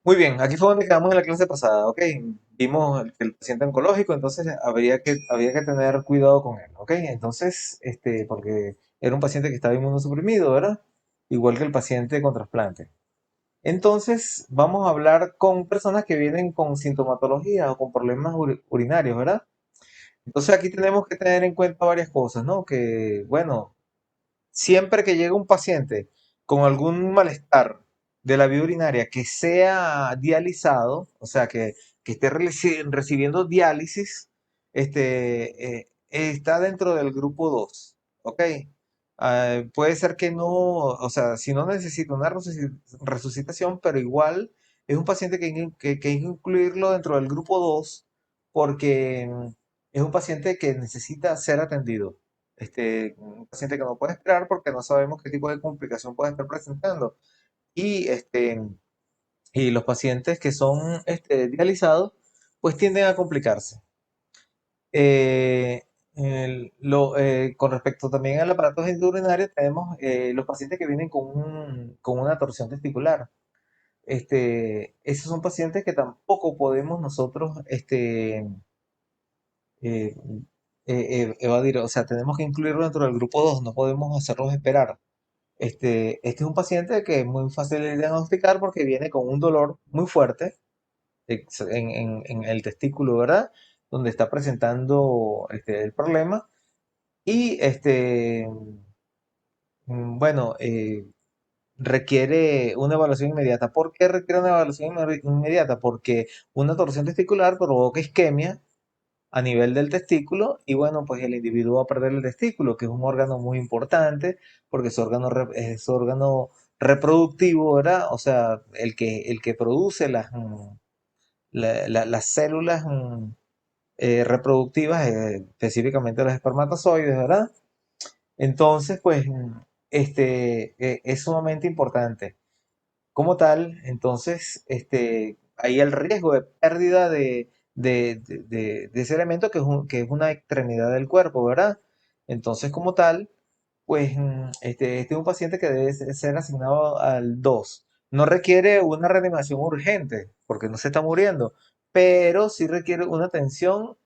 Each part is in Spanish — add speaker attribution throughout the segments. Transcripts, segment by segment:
Speaker 1: Muy bien, aquí fue donde quedamos en la clase pasada, ¿ok? Vimos el paciente oncológico, entonces había que tener cuidado con él, ¿ok? Entonces, porque era un paciente que estaba inmunosuprimido, ¿verdad? Igual que el paciente con trasplante. Entonces, vamos a hablar con personas que vienen con sintomatología o con problemas urinarios, ¿verdad? Entonces, aquí tenemos que tener en cuenta varias cosas, ¿no? Que, bueno, siempre que llega un paciente con algún malestar de la vía urinaria que sea dializado, o sea, que esté recibiendo diálisis, está dentro del grupo 2, ¿ok? Puede ser que no, o sea, si no necesita una resucitación, pero igual es un paciente que hay que incluirlo dentro del grupo 2 porque es un paciente que necesita ser atendido. Un paciente que no puede esperar porque no sabemos qué tipo de complicación puede estar presentando. Y, y los pacientes que son dializados, pues tienden a complicarse. Eh, con respecto también al aparato genitourinario, tenemos los pacientes que vienen con una torsión testicular. Esos son pacientes que tampoco podemos nosotros eh, evadir, o sea, tenemos que incluirlo dentro del grupo 2, no podemos hacerlos esperar. Este es un paciente que es muy fácil de diagnosticar porque viene con un dolor muy fuerte en el testículo, ¿verdad? Donde está presentando el problema. Y bueno, requiere una evaluación inmediata. ¿Por qué requiere una evaluación inmediata? Porque una torsión testicular provoca isquemia a nivel del testículo y bueno, pues el individuo va a perder el testículo, que es un órgano muy importante porque es órgano reproductivo, ¿verdad? O sea, el que produce las células reproductivas, específicamente los espermatozoides, ¿verdad? Entonces, pues, es sumamente importante. Como tal, entonces, hay el riesgo de pérdida de ese elemento que es una extremidad del cuerpo, ¿verdad? Entonces, como tal, pues este es un paciente que debe ser asignado al 2. No requiere una reanimación urgente, porque no se está muriendo, pero sí requiere una atención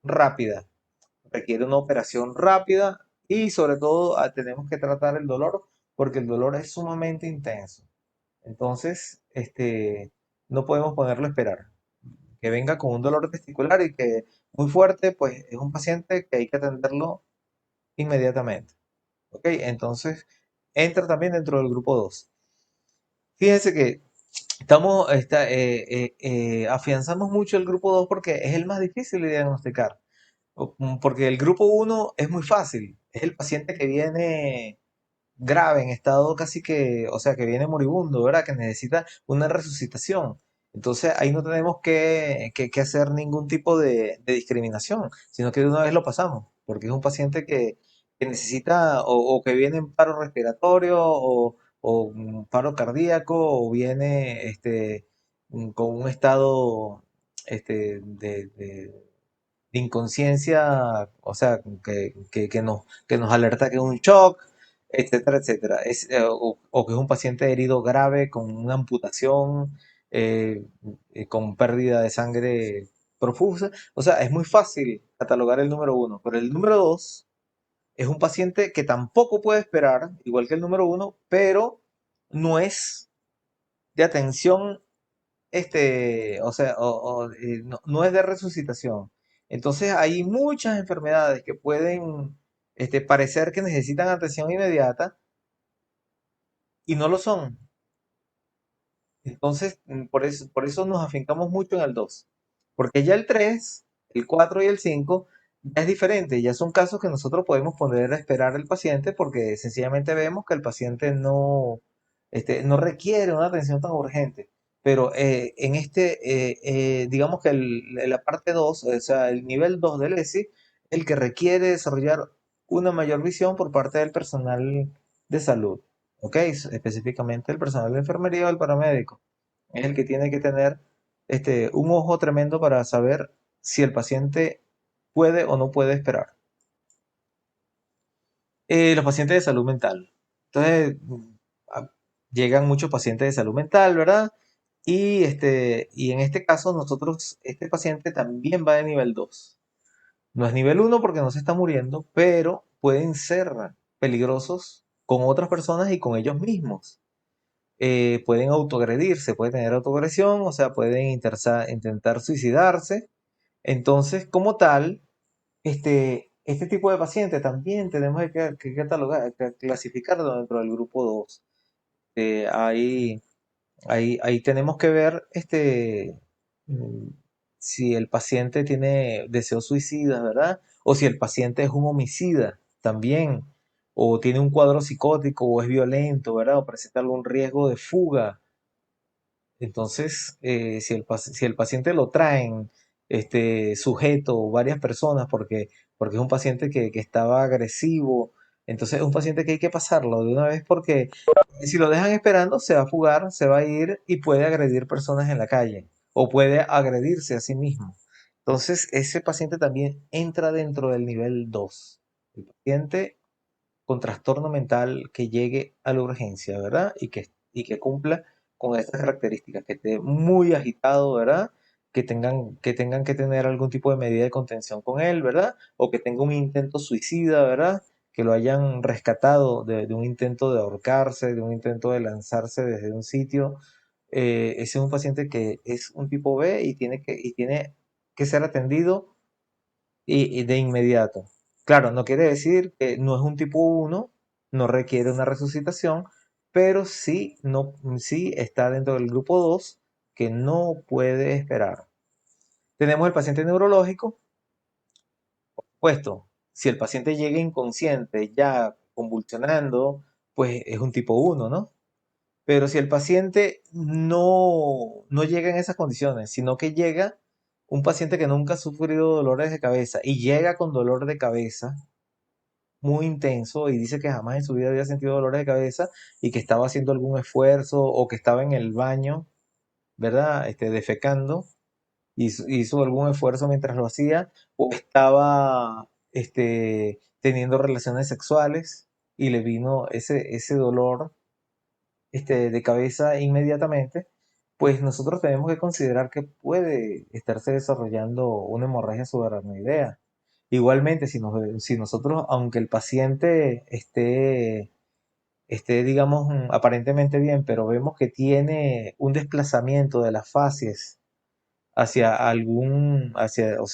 Speaker 1: rápida, requiere una operación rápida y sobre todo tenemos que tratar el dolor, porque el dolor es sumamente intenso. Entonces, no podemos ponerlo a esperar. Que venga con un dolor testicular y que muy fuerte, pues es un paciente que hay que atenderlo inmediatamente. ¿Ok? Entonces, entra también dentro del grupo 2. Fíjense que afianzamos mucho el grupo 2 porque es el más difícil de diagnosticar. Porque el grupo 1 es muy fácil. Es el paciente que viene grave, en estado casi que, o sea, que viene moribundo, ¿verdad? Que necesita una resucitación. Entonces ahí no tenemos que hacer ningún tipo de discriminación, sino que de una vez lo pasamos, porque es un paciente que necesita o que viene en paro respiratorio o paro cardíaco o viene con un estado de inconsciencia, o sea, que nos alerta que es un shock, etcétera, etcétera. O que es un paciente herido grave con una amputación, con pérdida de sangre profusa. O sea, es muy fácil catalogar el número 1, pero el número 2 es un paciente que tampoco puede esperar, igual que el número 1, pero no es de atención o sea, no es de resucitación. Entonces hay muchas enfermedades que pueden parecer que necesitan atención inmediata y no lo son. Entonces, por eso nos afincamos mucho en el 2. Porque ya el 3, el 4 y el 5 ya es diferente. Ya son casos que nosotros podemos poner a esperar al paciente porque sencillamente vemos que el paciente no requiere una atención tan urgente. Pero digamos que la parte 2, o sea, el nivel 2 del ESI, el que requiere desarrollar una mayor visión por parte del personal de salud. ¿Ok? Específicamente el personal de enfermería o el paramédico. Es el que tiene que tener un ojo tremendo para saber si el paciente puede o no puede esperar. Los pacientes de salud mental. Entonces, llegan muchos pacientes de salud mental, ¿verdad? y en este caso nosotros, este paciente también va de nivel 2. No es nivel uno porque no se está muriendo, pero pueden ser peligrosos con otras personas y con ellos mismos. Pueden autoagredirse, pueden tener autoagresión, o sea, pueden intentar suicidarse. Entonces, como tal, este tipo de paciente también tenemos que catalogar, que clasificarlo dentro del grupo 2. Ahí, ahí tenemos que ver mm, si el paciente tiene deseos suicidas, ¿verdad? O si el paciente es un homicida también, o tiene un cuadro psicótico, o es violento, ¿verdad? O presenta algún riesgo de fuga. Entonces, si el paciente lo traen sujeto o varias personas porque es un paciente que estaba agresivo, entonces es un paciente que hay que pasarlo de una vez porque si lo dejan esperando se va a fugar, se va a ir y puede agredir personas en la calle o puede agredirse a sí mismo. Entonces, ese paciente también entra dentro del nivel 2. El paciente con trastorno mental que llegue a la urgencia, ¿verdad? Y que cumpla con estas características, que esté muy agitado, ¿verdad? Que tengan que tener algún tipo de medida de contención con él, ¿verdad? O que tenga un intento suicida, ¿verdad? Que lo hayan rescatado de un intento de ahorcarse, de un intento de lanzarse desde un sitio. Ese es un paciente que es un tipo B y tiene que ser atendido y de inmediato. Claro, no quiere decir que no es un tipo uno, no requiere una resucitación, pero sí, no, sí está dentro del grupo 2 que no puede esperar. Tenemos el paciente neurológico, puesto, si el paciente llega inconsciente, ya convulsionando, pues es un tipo uno, ¿no? Pero si el paciente no llega en esas condiciones, sino que llega un paciente que nunca ha sufrido dolores de cabeza y llega con dolor de cabeza, muy intenso y dice que jamás en su vida había sentido dolores de cabeza y que estaba haciendo algún esfuerzo o que estaba en el baño, ¿verdad? Defecando, hizo algún esfuerzo mientras lo hacía o estaba teniendo relaciones sexuales y le vino ese dolor de cabeza inmediatamente, pues nosotros tenemos que considerar que puede estarse desarrollando una hemorragia subaracnoidea. Igualmente, si nosotros, aunque el paciente esté, digamos, aparentemente bien, pero vemos que tiene un desplazamiento de las facies o sea,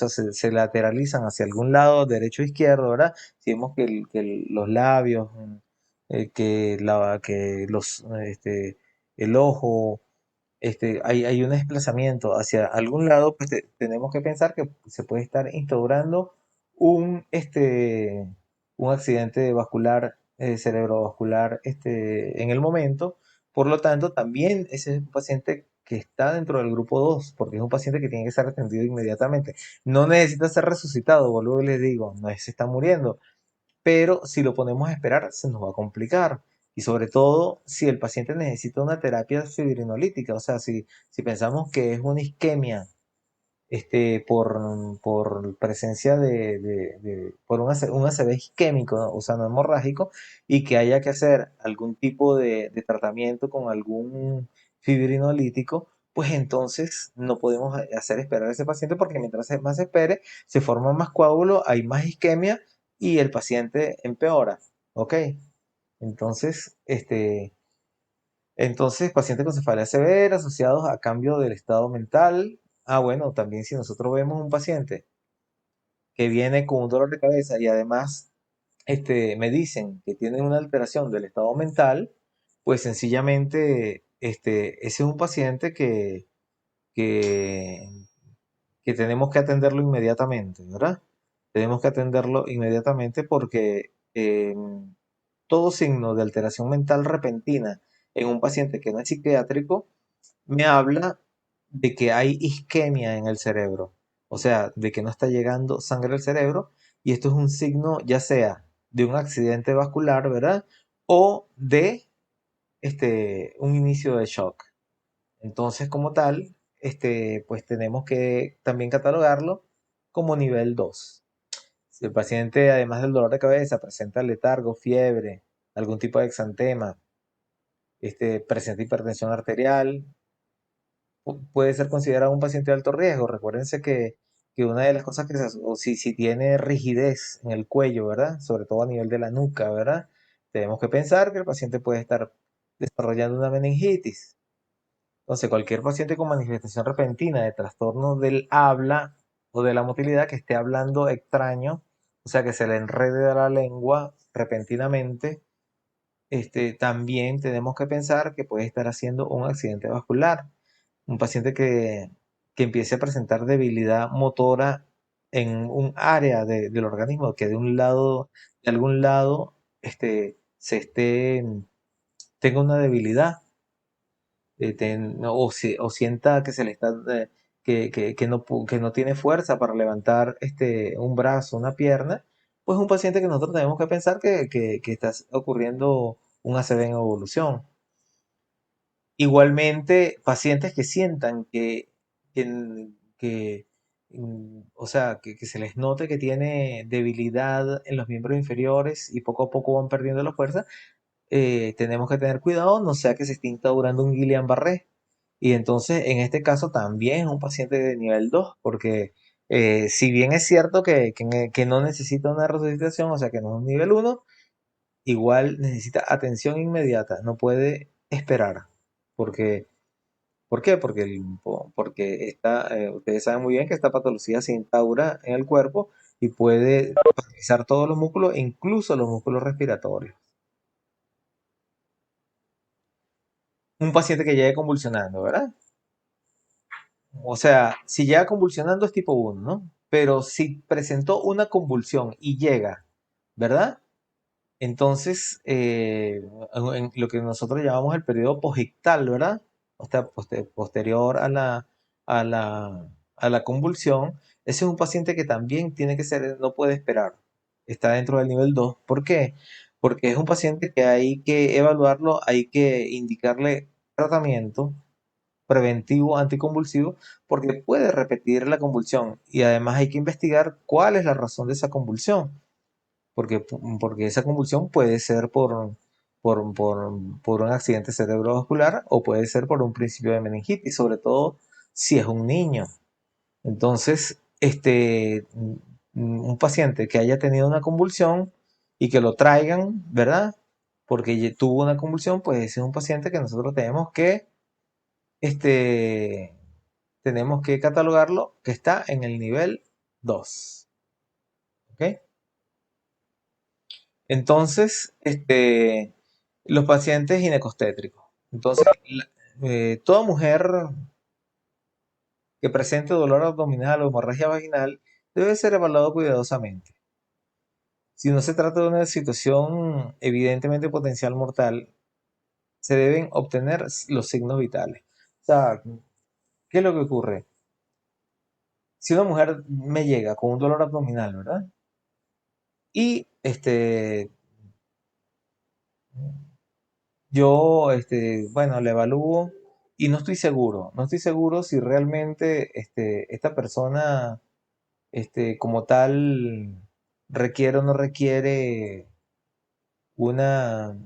Speaker 1: se lateralizan hacia algún lado, derecho o izquierdo, ¿verdad? Si vemos que los labios, el ojo, hay un desplazamiento hacia algún lado, pues tenemos que pensar que se puede estar instaurando un accidente vascular, cerebrovascular, en el momento. Por lo tanto, también ese es un paciente que está dentro del grupo 2 porque es un paciente que tiene que ser atendido inmediatamente. No necesita ser resucitado, vuelvo y les digo, no se está muriendo, pero si lo ponemos a esperar se nos va a complicar. Y sobre todo si el paciente necesita una terapia fibrinolítica, o sea, si pensamos que es una isquemia por presencia por un ACV isquémico, ¿no? O sea, no hemorrágico, y que haya que hacer algún tipo de tratamiento con algún fibrinolítico, pues entonces no podemos hacer esperar a ese paciente porque mientras más se espere, se forman más coágulos, hay más isquemia y el paciente empeora. ¿Ok? Entonces, pacientes con cefalea severa asociados a cambio del estado mental. Bueno, también si nosotros vemos un paciente que viene con un dolor de cabeza y además me dicen que tiene una alteración del estado mental, pues sencillamente ese es un paciente que, que tenemos que atenderlo inmediatamente, ¿verdad? Tenemos que atenderlo inmediatamente porque todo signo de alteración mental repentina en un paciente que no es psiquiátrico me habla de que hay isquemia en el cerebro, o sea, de que no está llegando sangre al cerebro, y esto es un signo ya sea de un accidente vascular, ¿verdad? O de un inicio de shock. Entonces, como tal, pues tenemos que también catalogarlo como nivel 2. Si el paciente, además del dolor de cabeza, presenta letargo, fiebre, algún tipo de exantema, presenta hipertensión arterial, puede ser considerado un paciente de alto riesgo. Recuérdense que una de las cosas o si tiene rigidez en el cuello, ¿verdad? Sobre todo a nivel de la nuca, ¿verdad? Tenemos que pensar que el paciente puede estar desarrollando una meningitis. Entonces, cualquier paciente con manifestación repentina de trastorno del habla o de la motilidad que esté hablando extraño, o sea, que se le enrede la lengua repentinamente, también tenemos que pensar que puede estar haciendo un accidente vascular. Un paciente que empiece a presentar debilidad motora en un área del organismo, que de un lado, de algún lado, tenga una debilidad, o sienta que se le está, que no tiene fuerza para levantar un brazo, una pierna, pues un paciente que nosotros tenemos que pensar que está ocurriendo un ACV en evolución. Igualmente, pacientes que sientan que, o sea, que se les note que tiene debilidad en los miembros inferiores y poco a poco van perdiendo la fuerza, tenemos que tener cuidado, no sea que se esté instaurando un Guillain-Barré. Y entonces, en este caso, también es un paciente de nivel 2 porque si bien es cierto que no necesita una resucitación, o sea que no es un nivel 1, igual necesita atención inmediata, no puede esperar, porque ¿por qué? Porque ustedes saben muy bien que esta patología se instaura en el cuerpo y puede paralizar todos los músculos, incluso los músculos respiratorios. Un paciente que llegue convulsionando, ¿verdad? O sea, si llega convulsionando es tipo 1, ¿no? Pero si presentó una convulsión y llega, ¿verdad? Entonces, en lo que nosotros llamamos el periodo posictal, ¿verdad? O sea, posterior a a la convulsión, ese es un paciente que también tiene que ser, no puede esperar. Está dentro del nivel 2. ¿Por qué? Porque es un paciente que hay que evaluarlo, hay que indicarle tratamiento preventivo anticonvulsivo porque puede repetir la convulsión y además hay que investigar cuál es la razón de esa convulsión porque esa convulsión puede ser por un accidente cerebrovascular o puede ser por un principio de meningitis, sobre todo si es un niño. Entonces, un paciente que haya tenido una convulsión y que lo traigan, ¿verdad? Porque tuvo una convulsión, pues ese es un paciente que nosotros este, tenemos que catalogarlo que está en el nivel 2. ¿Ok? Entonces, los pacientes ginecostétricos. Entonces, toda mujer que presente dolor abdominal o hemorragia vaginal debe ser evaluado cuidadosamente. Si no se trata de una situación evidentemente potencial mortal, se deben obtener los signos vitales. O sea, ¿qué es lo que ocurre? Si una mujer me llega con un dolor abdominal, ¿verdad? Y yo, bueno, la evalúo y no estoy seguro si realmente esta persona, como tal, requiere o no requiere una,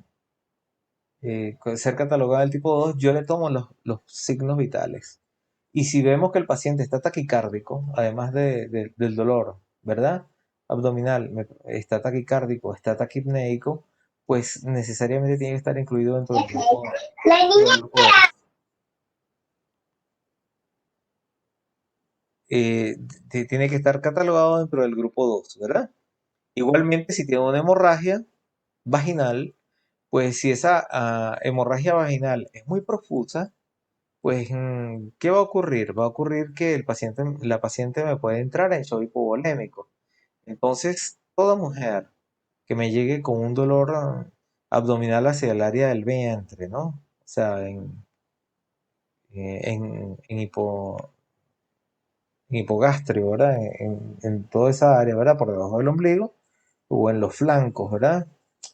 Speaker 1: ser catalogada del tipo 2. Yo le tomo los signos vitales. Y si vemos que el paciente está taquicárdico, además del dolor, ¿verdad? Abdominal, está taquicárdico, está taquipneico, pues necesariamente tiene que estar incluido dentro del grupo 2. eh, Tiene que estar catalogado dentro del grupo 2, ¿verdad? Igualmente, si tiene una hemorragia vaginal, pues si esa hemorragia vaginal es muy profusa, pues ¿qué va a ocurrir? Va a ocurrir que la paciente me puede entrar en shock hipovolémico. Entonces, toda mujer que me llegue con un dolor abdominal hacia el área del vientre, ¿no? O sea, en hipogastrio, ¿verdad? En toda esa área, ¿verdad? Por debajo del ombligo o en los flancos, ¿verdad?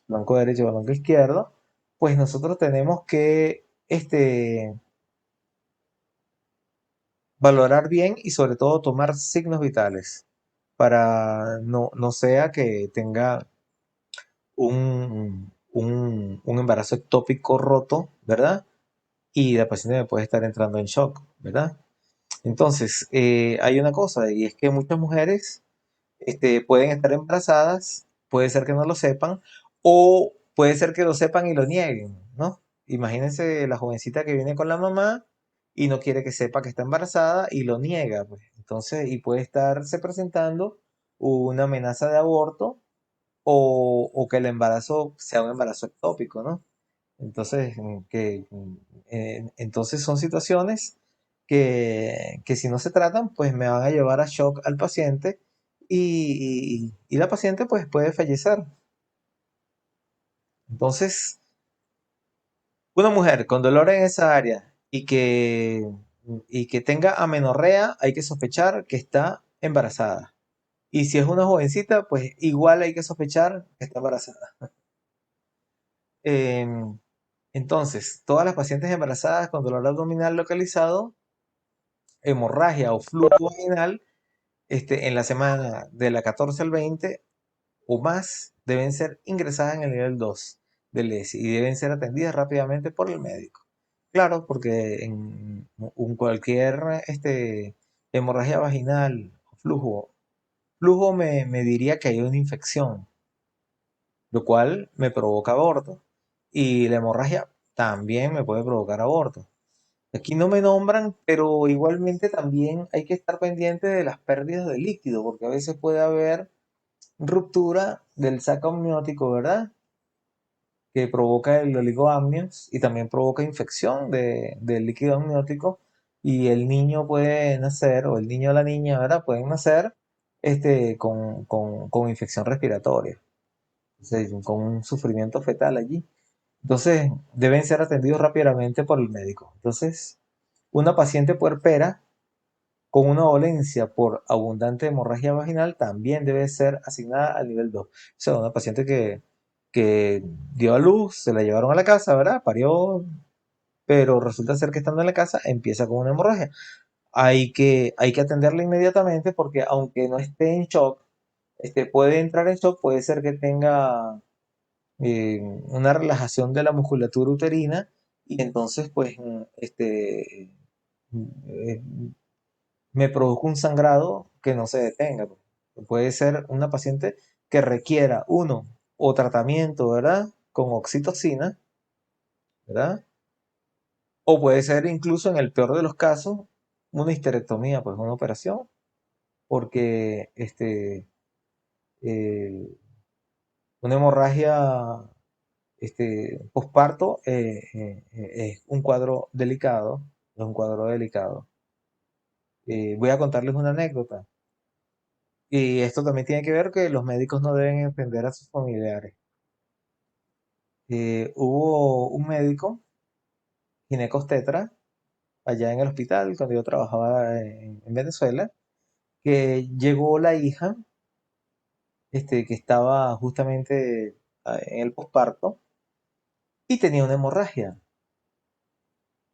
Speaker 1: Flanco derecho o flanco izquierdo, pues nosotros tenemos que valorar bien y sobre todo tomar signos vitales para no sea que tenga un embarazo ectópico roto, ¿verdad? y la paciente me puede estar entrando en shock, ¿verdad? Entonces, hay una cosa, y es que muchas mujeres pueden estar embarazadas, puede ser que no lo sepan, o puede ser que lo sepan y lo nieguen, ¿no? Imagínense la jovencita que viene con la mamá y no quiere que sepa que está embarazada y lo niega, pues. Entonces, y puede estarse presentando una amenaza de aborto o que el embarazo sea un embarazo ectópico, ¿no? Entonces, entonces son situaciones que si no se tratan, pues me van a llevar a shock al paciente y la paciente pues puede fallecer. Entonces, una mujer con dolor en esa área y que tenga amenorrea, hay que sospechar que está embarazada. Y si es una jovencita, pues igual hay que sospechar que está embarazada. Em, entonces, todas las pacientes embarazadas con dolor abdominal localizado, hemorragia o flujo vaginal, en la semana de la 14 al 20 o más, deben ser ingresadas en el nivel 2 del ESI y deben ser atendidas rápidamente por el médico. Claro, porque en cualquier hemorragia vaginal o flujo me diría que hay una infección, lo cual me provoca aborto. Y la hemorragia también me puede provocar aborto. Aquí no me nombran, pero igualmente también hay que estar pendiente de las pérdidas de líquido, porque a veces puede haber ruptura del saco amniótico, ¿verdad? Que provoca el oligoamnios y también provoca infección del líquido amniótico y el niño puede nacer, o el niño o la niña, ¿verdad? Pueden nacer con infección respiratoria, o sea, con un sufrimiento fetal allí. Entonces, deben ser atendidos rápidamente por el médico. Entonces, una paciente puerpera con una dolencia por abundante hemorragia vaginal también debe ser asignada al nivel 2. O sea, una paciente que dio a luz, se la llevaron a la casa, ¿verdad? Parió, pero resulta ser que estando en la casa empieza con una hemorragia. Hay que atenderla inmediatamente porque aunque no esté en shock, puede entrar en shock, puede ser que tenga una relajación de la musculatura uterina y entonces pues eh, me produjo un sangrado que no se detenga, pues. Puede ser una paciente que requiera, uno, o tratamiento, ¿verdad? Con oxitocina, ¿verdad? O puede ser incluso en el peor de los casos, una histerectomía, pues una operación, porque eh, una hemorragia posparto es un cuadro delicado, es un cuadro delicado. Voy a contarles una anécdota. Y esto también tiene que ver que los médicos no deben entender a sus familiares. Hubo un médico, ginecostetra, allá en el hospital, cuando yo trabajaba en Venezuela, que llegó la hija, que estaba justamente en el posparto y tenía una hemorragia.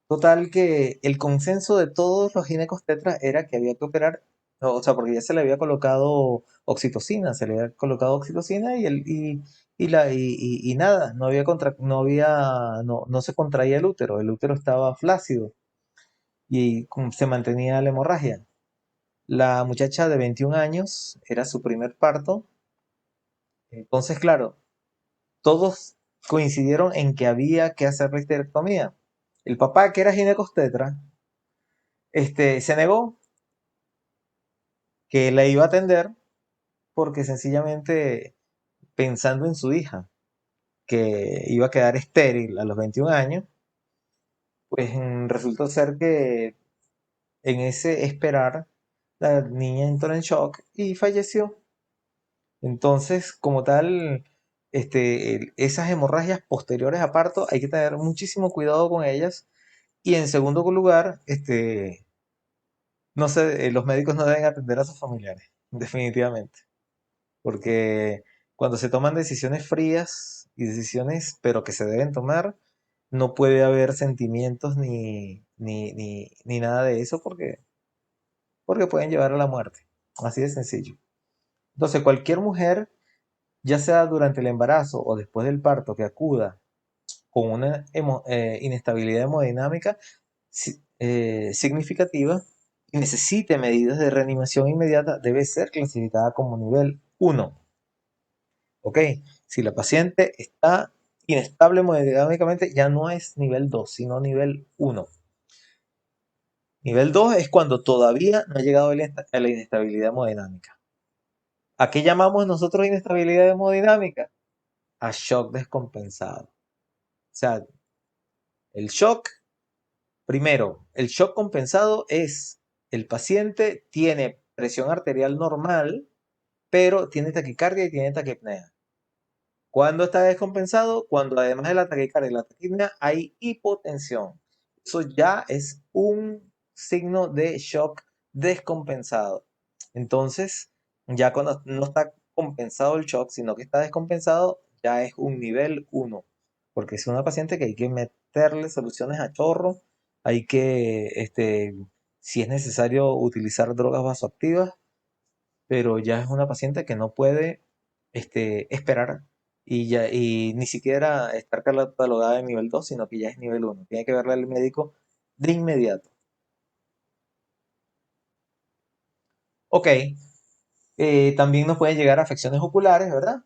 Speaker 1: Total que el consenso de todos los ginecostetras era que había que operar, o sea, porque ya se le había colocado oxitocina, se le había colocado oxitocina y nada, no se contraía el útero estaba flácido y se mantenía la hemorragia. La muchacha de 21 años era su primer parto, entonces claro, todos coincidieron en que había que hacer la histerectomía. El papá, que era ginecostetra, se negó que la iba a atender porque sencillamente pensando en su hija, que iba a quedar estéril a los 21 años, pues resultó ser que en ese esperar la niña entró en shock y falleció. Entonces, como tal, esas hemorragias posteriores a parto hay que tener muchísimo cuidado con ellas. Y en segundo lugar, no sé, los médicos no deben atender a sus familiares, definitivamente. Porque cuando se toman decisiones frías y decisiones, pero que se deben tomar, no puede haber sentimientos ni nada de eso porque pueden llevar a la muerte. Así de sencillo. Entonces, cualquier mujer, ya sea durante el embarazo o después del parto, que acuda con una inestabilidad hemodinámica significativa y necesite medidas de reanimación inmediata, debe ser clasificada como nivel 1. ¿Ok? Si la paciente está inestable hemodinámicamente, ya no es nivel 2, sino nivel 1. Nivel 2 es cuando todavía no ha llegado a la inestabilidad hemodinámica. ¿A qué llamamos nosotros inestabilidad hemodinámica? A shock descompensado. O sea, el shock, primero, el shock compensado es el paciente tiene presión arterial normal, pero tiene taquicardia y tiene taquipnea. ¿Cuándo está descompensado? Cuando además de la taquicardia y la taquipnea hay hipotensión. Eso ya es un signo de shock descompensado. Entonces, ya cuando no está compensado el shock, sino que está descompensado, ya es un nivel 1. Porque es una paciente que hay que meterle soluciones a chorro, hay que, si es necesario, utilizar drogas vasoactivas, pero ya es una paciente que no puede esperar y ni siquiera estar catalogada de nivel 2 sino que ya es nivel 1. Tiene que verle al médico de inmediato. Ok, también nos pueden llegar afecciones oculares, ¿verdad?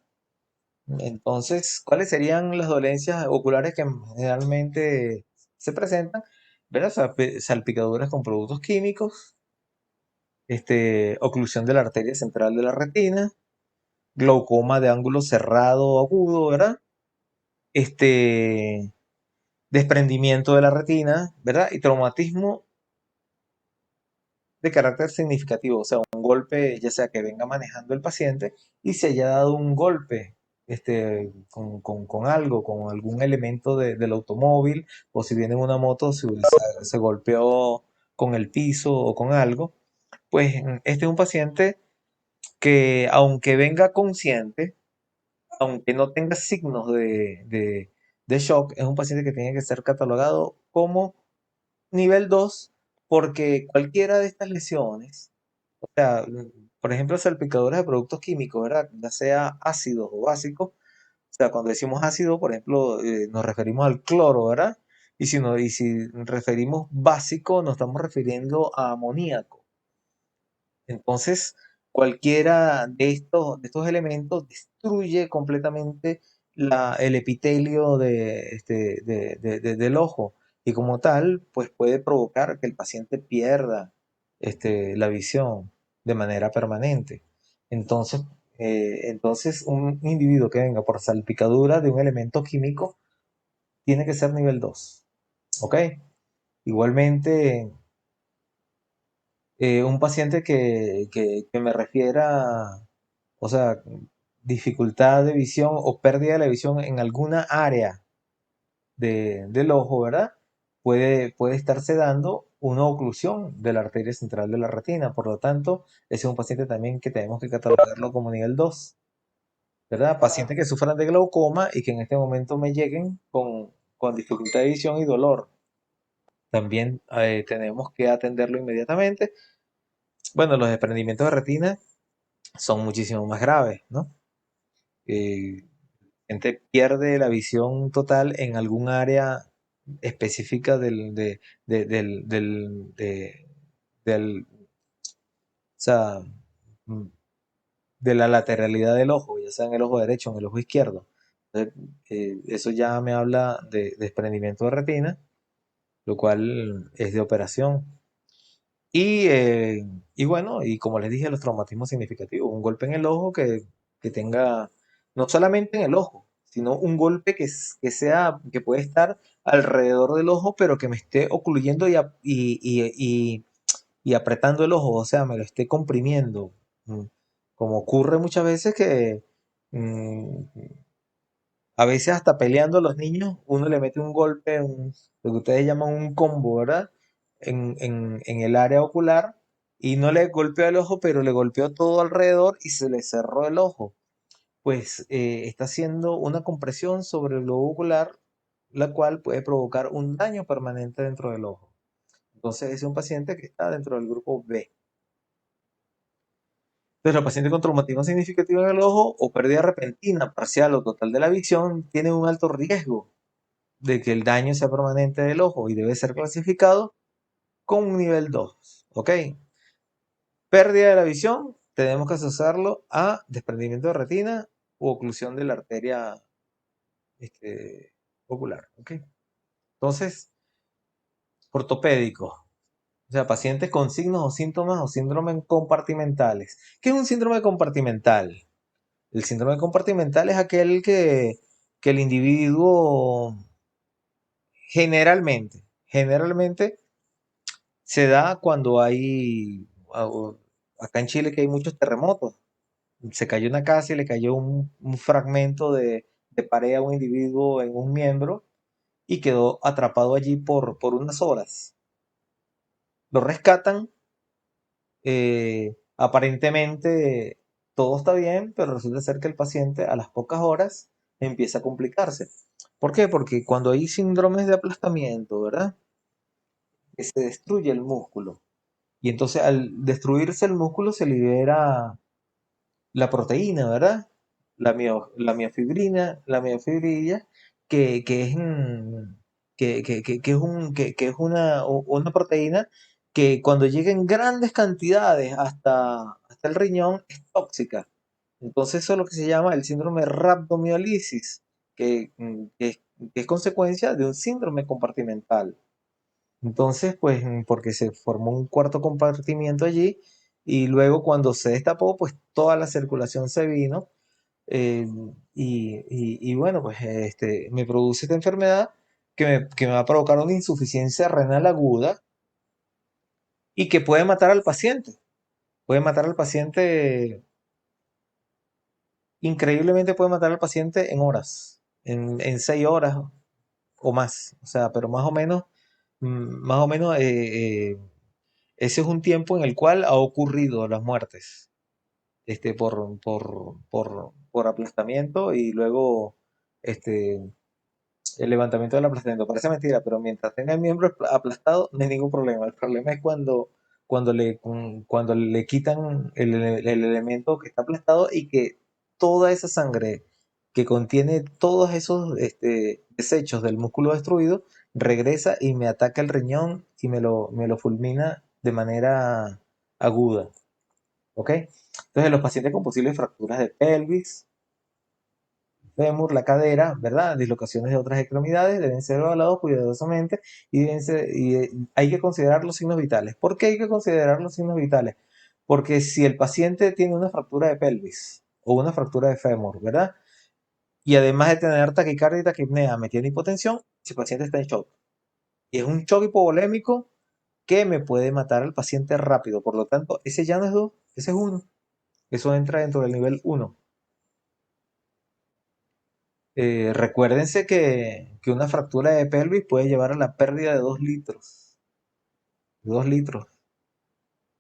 Speaker 1: Entonces, ¿cuáles serían las dolencias oculares que generalmente se presentan? ¿Verdad? Salpicaduras con productos químicos, oclusión de la arteria central de la retina, glaucoma de ángulo cerrado agudo, ¿verdad? Este, desprendimiento de la retina, ¿verdad? Y traumatismo de carácter significativo, o sea, un golpe, ya sea que venga manejando el paciente y se haya dado un golpe con algo, con algún elemento del automóvil, o si viene en una moto, se golpeó con el piso o con algo, pues este es un paciente que aunque venga consciente, aunque no tenga signos de shock, es un paciente que tiene que ser catalogado como nivel 2 porque cualquiera de estas lesiones, o sea, por ejemplo, salpicaduras de productos químicos, ¿verdad? Ya sea ácidos o básicos, o sea, cuando decimos ácido, por ejemplo, nos referimos al cloro, ¿verdad? Y si, no, y si referimos básico, nos estamos refiriendo a amoníaco. Entonces, cualquiera de estos elementos destruye completamente el epitelio del ojo y como tal, pues puede provocar que el paciente pierda la visión de manera permanente. Entonces, entonces, un individuo que venga por salpicadura de un elemento químico tiene que ser nivel 2, ¿ok? Igualmente, un paciente que me refiera, o sea, dificultad de visión o pérdida de la visión en alguna área del ojo, ¿verdad? Puede estarse dando una oclusión de la arteria central de la retina. Por lo tanto, ese es un paciente también que tenemos que catalogarlo como nivel 2, ¿verdad? Pacientes que sufran de glaucoma y que en este momento me lleguen con dificultad de visión y dolor. También tenemos que atenderlo inmediatamente. Bueno, los desprendimientos de retina son muchísimo más graves, ¿no? La gente pierde la visión total en algún área específica del, o sea, mm, de la lateralidad del ojo, ya sea en el ojo derecho o en el ojo izquierdo. Entonces, eso ya me habla de desprendimiento de retina, lo cual es de operación. Y, eh, y bueno, y como les dije, los traumatismos significativos, un golpe en el ojo que tenga, no solamente en el ojo, sino un golpe que puede estar alrededor del ojo, pero que me esté ocluyendo y apretando el ojo, o sea, me lo esté comprimiendo. Mm, Como ocurre muchas veces que mm, a veces hasta peleando a los niños, uno le mete un golpe, lo que ustedes llaman un combo, ¿verdad? En el área ocular y no le golpeó el ojo, pero le golpeó todo alrededor y se le cerró el ojo. Pues está haciendo una compresión sobre el globo ocular, la cual puede provocar un daño permanente dentro del ojo. Entonces es un paciente que está dentro del grupo B. Entonces, los pacientes con traumatismo significativo en el ojo o pérdida repentina, parcial o total de la visión tienen un alto riesgo de que el daño sea permanente del ojo y debe ser clasificado con un nivel 2. ¿Ok? Pérdida de la visión, tenemos que asociarlo a desprendimiento de retina u oclusión de la arteria este, ocular. ¿Ok? Entonces, ortopédico, o sea, pacientes con signos o síntomas o síndromes compartimentales. ¿Qué es un síndrome compartimental? El síndrome compartimental es aquel que el individuo generalmente se da cuando hay, acá en Chile que hay muchos terremotos. Se cayó una casa y le cayó un fragmento de pared a un individuo en un miembro y quedó atrapado allí por unas horas. Lo rescatan, aparentemente todo está bien, pero resulta ser que el paciente a las pocas horas empieza a complicarse. ¿Por qué? Porque cuando hay síndromes de aplastamiento, ¿verdad? Que se destruye el músculo. Y entonces al destruirse el músculo se libera la proteína, ¿verdad? La miofibrina, la miofibrilla, que es, que es una proteína que cuando llega en grandes cantidades hasta el riñón es tóxica. Entonces eso es lo que se llama el síndrome de rhabdomiolisis, que es consecuencia de un síndrome compartimental. Entonces, pues, porque se formó un cuarto compartimiento allí y luego cuando se destapó, pues toda la circulación se vino eh, y bueno, pues me produce esta enfermedad que me va a provocar una insuficiencia renal aguda y que puede matar al paciente. Puede matar al paciente, increíblemente puede matar al paciente en horas, en 6 horas o más. O sea, pero más o menos ese es un tiempo en el cual ha ocurrido las muertes por aplastamiento y luego este, el levantamiento del aplastamiento. Parece mentira, pero mientras tenga el miembro aplastado no hay ningún problema. El problema es cuando le quitan el elemento que está aplastado y que toda esa sangre que contiene todos esos desechos del músculo destruido regresa y me ataca el riñón y me lo fulmina de manera aguda. ¿Ok? Entonces, los pacientes con posibles fracturas de pelvis, fémur, la cadera, ¿verdad? Dislocaciones de otras extremidades deben ser evaluados cuidadosamente y hay que considerar los signos vitales. ¿Por qué hay que considerar los signos vitales? Porque si el paciente tiene una fractura de pelvis o una fractura de fémur, ¿verdad? Y además de tener taquicardia y taquipnea, me tiene hipotensión, ese paciente está en shock. Y es un shock hipovolémico que me puede matar al paciente rápido. Por lo tanto, ese ya no es 2, ese es 1. Eso entra dentro del nivel 1. Recuérdense que una fractura de pelvis puede llevar a la pérdida de 2 litros. 2 litros.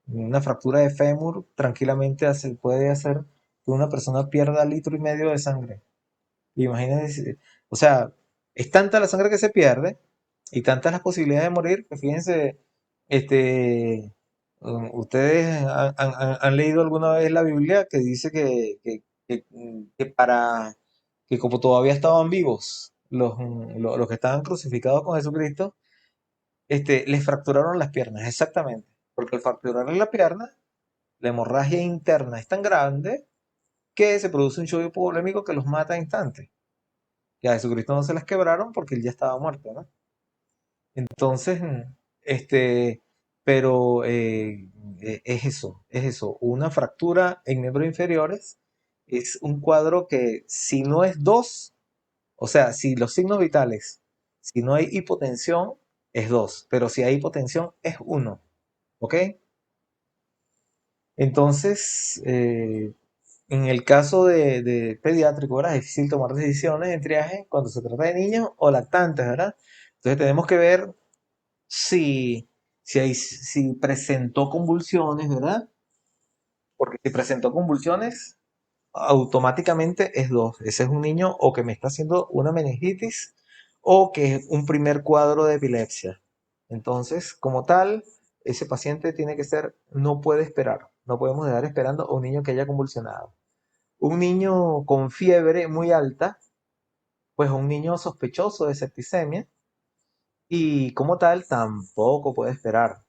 Speaker 1: Una fractura de fémur tranquilamente puede hacer que una persona pierda 1,5 litros de sangre. Imagínense, o sea, es tanta la sangre que se pierde y tantas las posibilidades de morir que fíjense, este, ustedes han leído alguna vez la Biblia que dice que como todavía estaban vivos los que estaban crucificados con Jesucristo, les fracturaron las piernas, exactamente, porque al fracturarle la pierna, la hemorragia interna es tan grande que se produce un shock hipovolémico que los mata a instante. Y a Jesucristo no se las quebraron porque él ya estaba muerto, ¿no? Entonces, este, pero es eso. Una fractura en miembros inferiores es un cuadro que si no es 2, o sea, si los signos vitales, si no hay hipotensión, es 2, pero si hay hipotensión, es 1, ¿ok? Entonces, en el caso de pediátrico, ¿verdad? Es difícil tomar decisiones en triaje cuando se trata de niños o lactantes, ¿verdad? Entonces tenemos que ver si presentó convulsiones, ¿verdad? Porque si presentó convulsiones, automáticamente es 2. Ese es un niño o que me está haciendo una meningitis o que es un primer cuadro de epilepsia. Entonces, como tal, ese paciente tiene que ser, no puede esperar. No podemos dejar esperando a un niño que haya convulsionado. Un niño con fiebre muy alta pues un niño sospechoso de septicemia y como tal tampoco puede esperar,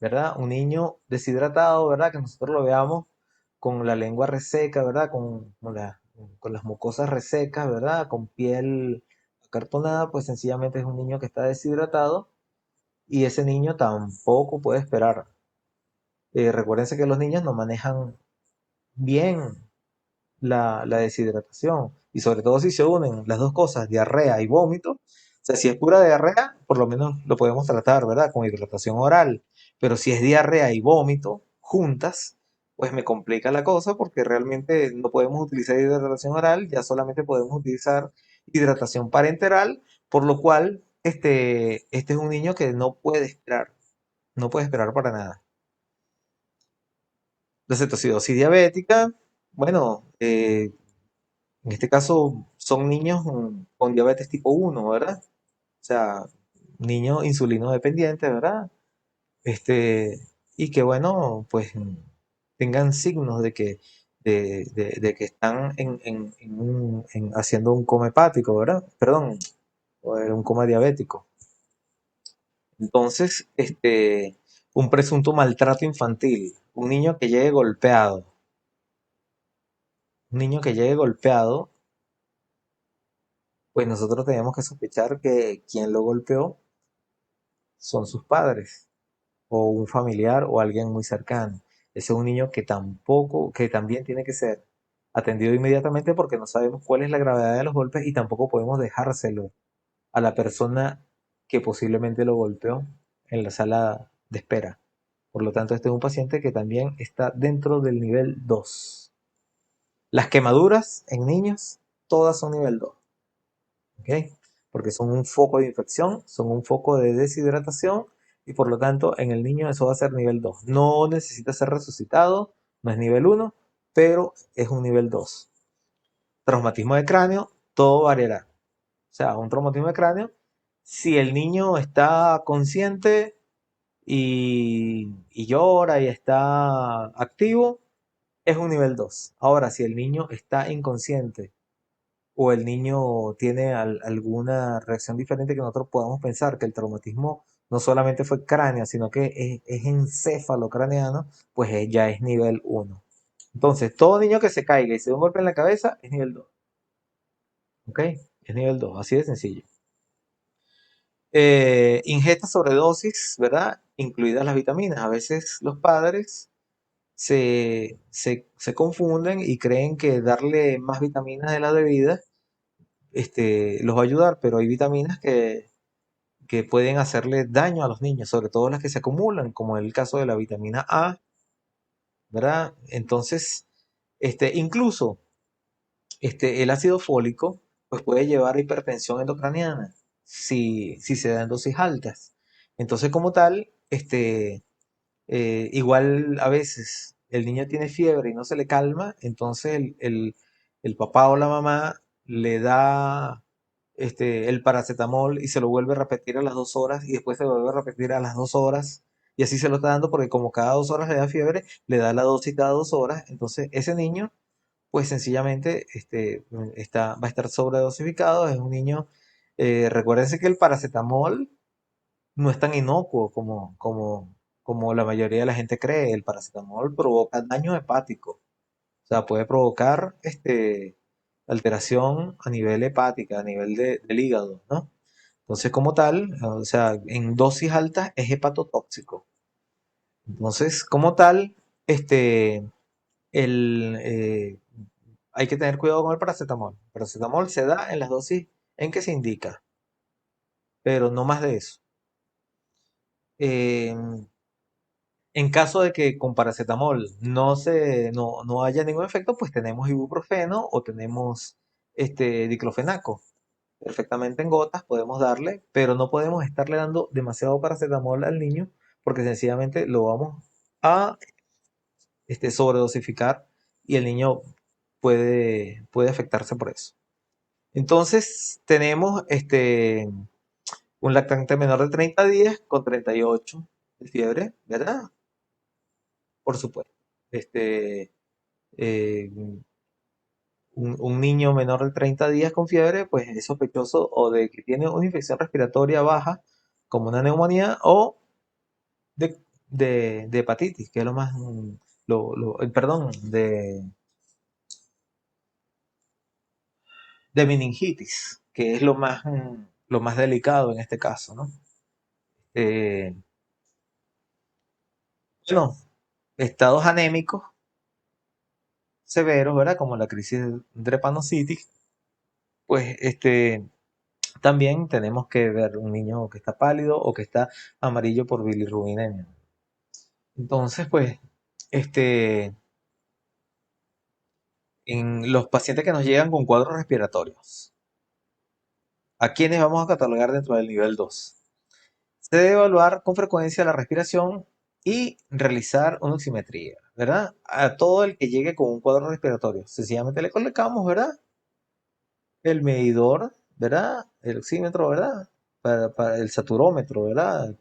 Speaker 1: ¿verdad? Un niño deshidratado, ¿verdad? Que nosotros lo veamos con la lengua reseca, ¿verdad? Con las mucosas resecas, ¿verdad? Con piel acartonada, pues sencillamente es un niño que está deshidratado y ese niño tampoco puede esperar. Recuérdense que los niños no manejan bien la deshidratación. Y sobre todo si se unen las dos cosas, diarrea y vómito. O sea, si es pura diarrea, por lo menos lo podemos tratar, ¿verdad? Con hidratación oral. Pero si es diarrea y vómito juntas, pues me complica la cosa porque realmente no podemos utilizar hidratación oral, ya solamente podemos utilizar hidratación parenteral, por lo cual este es un niño que no puede esperar, no puede esperar para nada. La cetocidosis diabética, bueno, en este caso son niños con diabetes tipo 1, ¿verdad? O sea, niños insulino dependientes, ¿verdad? Este, y que bueno, pues tengan signos de de que están haciendo un coma hepático, ¿verdad? Perdón, un coma diabético. Entonces, un presunto maltrato infantil, un niño que llegue golpeado, pues nosotros tenemos que sospechar que quien lo golpeó son sus padres o un familiar o alguien muy cercano. Ese es un niño que también tiene que ser atendido inmediatamente porque no sabemos cuál es la gravedad de los golpes y tampoco podemos dejárselo a la persona que posiblemente lo golpeó en la sala de espera. Por lo tanto, este es un paciente que también está dentro del nivel 2. Las quemaduras en niños, todas son nivel 2. ¿Ok? Porque son un foco de infección, son un foco de deshidratación y por lo tanto en el niño eso va a ser nivel 2. No necesita ser resucitado, no es nivel 1, pero es un nivel 2. Traumatismo de cráneo, todo variará. O sea, un traumatismo de cráneo, si el niño está consciente y llora y está activo, es un nivel 2. Ahora, si el niño está inconsciente o el niño tiene alguna reacción diferente que nosotros podamos pensar que el traumatismo no solamente fue cráneo, sino que es encéfalo craneano, pues ya es nivel 1. Entonces, todo niño que se caiga y se da un golpe en la cabeza es nivel 2. ¿Ok? Es nivel 2, así de sencillo. Ingesta sobredosis, ¿verdad? Incluidas las vitaminas. A veces los padres se confunden y creen que darle más vitaminas de la debida los va a ayudar, pero hay vitaminas que pueden hacerle daño a los niños, sobre todo las que se acumulan, como en el caso de la vitamina A, ¿verdad? Entonces, incluso el ácido fólico pues puede llevar a hipertensión endocraniana si se da en dosis altas. Entonces, como tal, igual a veces el niño tiene fiebre y no se le calma, entonces el papá o la mamá le da el paracetamol y se lo vuelve a repetir a las 2 horas y después se lo vuelve a repetir a las 2 horas y así se lo está dando porque como cada 2 horas le da fiebre, le da la dosis cada 2 horas, entonces ese niño pues sencillamente va a estar sobredosificado, es un niño, recuérdense que el paracetamol no es tan inocuo como la mayoría de la gente cree. El paracetamol provoca daño hepático. O sea, puede provocar alteración a nivel hepática, a nivel del hígado, ¿no? Entonces, como tal, o sea, en dosis altas es hepatotóxico. Entonces, como tal, el, hay que tener cuidado con el paracetamol. El paracetamol se da en las dosis en que se indica, pero no más de eso. Eh, En caso de que con paracetamol no haya ningún efecto, pues tenemos ibuprofeno o tenemos diclofenaco. Perfectamente en gotas podemos darle, pero no podemos estarle dando demasiado paracetamol al niño porque sencillamente lo vamos a sobredosificar y el niño puede afectarse por eso. Entonces tenemos un lactante menor de 30 días con 38 de fiebre, ¿verdad? Por supuesto. Este, eh, un niño menor de 30 días con fiebre, pues es sospechoso o de que tiene una infección respiratoria baja, como una neumonía, o de, de hepatitis, que es lo más, perdón, de meningitis, que es lo más delicado en este caso, ¿no? Eh, bueno, estados anémicos severos, ¿verdad? Como la crisis de drepanocitis, pues también tenemos que ver un niño que está pálido o que está amarillo por bilirrubinemia. Entonces, pues, este, en los pacientes que nos llegan con cuadros respiratorios, ¿a quiénes vamos a catalogar dentro del nivel 2? Se debe evaluar con frecuencia la respiración y realizar una oximetría, ¿verdad? A todo el que llegue con un cuadro respiratorio. Sencillamente le colocamos, ¿verdad? El medidor, ¿verdad? El oxímetro, ¿verdad? Para el saturómetro, ¿verdad?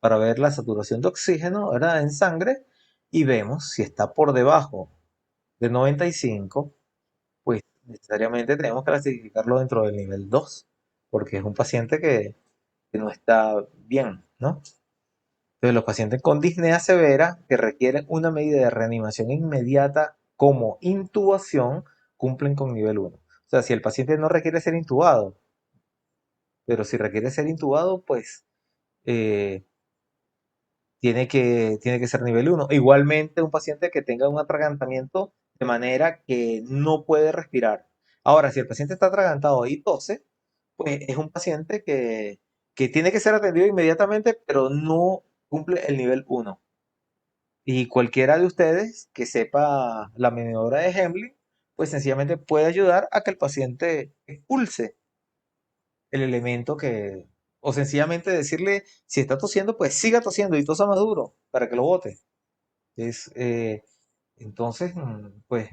Speaker 1: Para ver la saturación de oxígeno, ¿verdad? En sangre y vemos si está por debajo de 95, pues necesariamente tenemos que clasificarlo dentro del nivel 2, porque es un paciente que no está bien, ¿no? Entonces, los pacientes con disnea severa que requieren una medida de reanimación inmediata como intubación cumplen con nivel 1. O sea, si el paciente no requiere ser intubado, pero si requiere ser intubado, pues eh, tiene que ser nivel 1. Igualmente, un paciente que tenga un atragantamiento de manera que no puede respirar. Ahora, si el paciente está atragantado y tose, pues es un paciente que tiene que ser atendido inmediatamente, pero no cumple el nivel 1. Y cualquiera de ustedes que sepa la maniobra de Hemling, pues sencillamente puede ayudar a que el paciente expulse el elemento que, o sencillamente decirle, si está tosiendo, pues siga tosiendo y tosa más duro para que lo bote. Es, entonces, pues,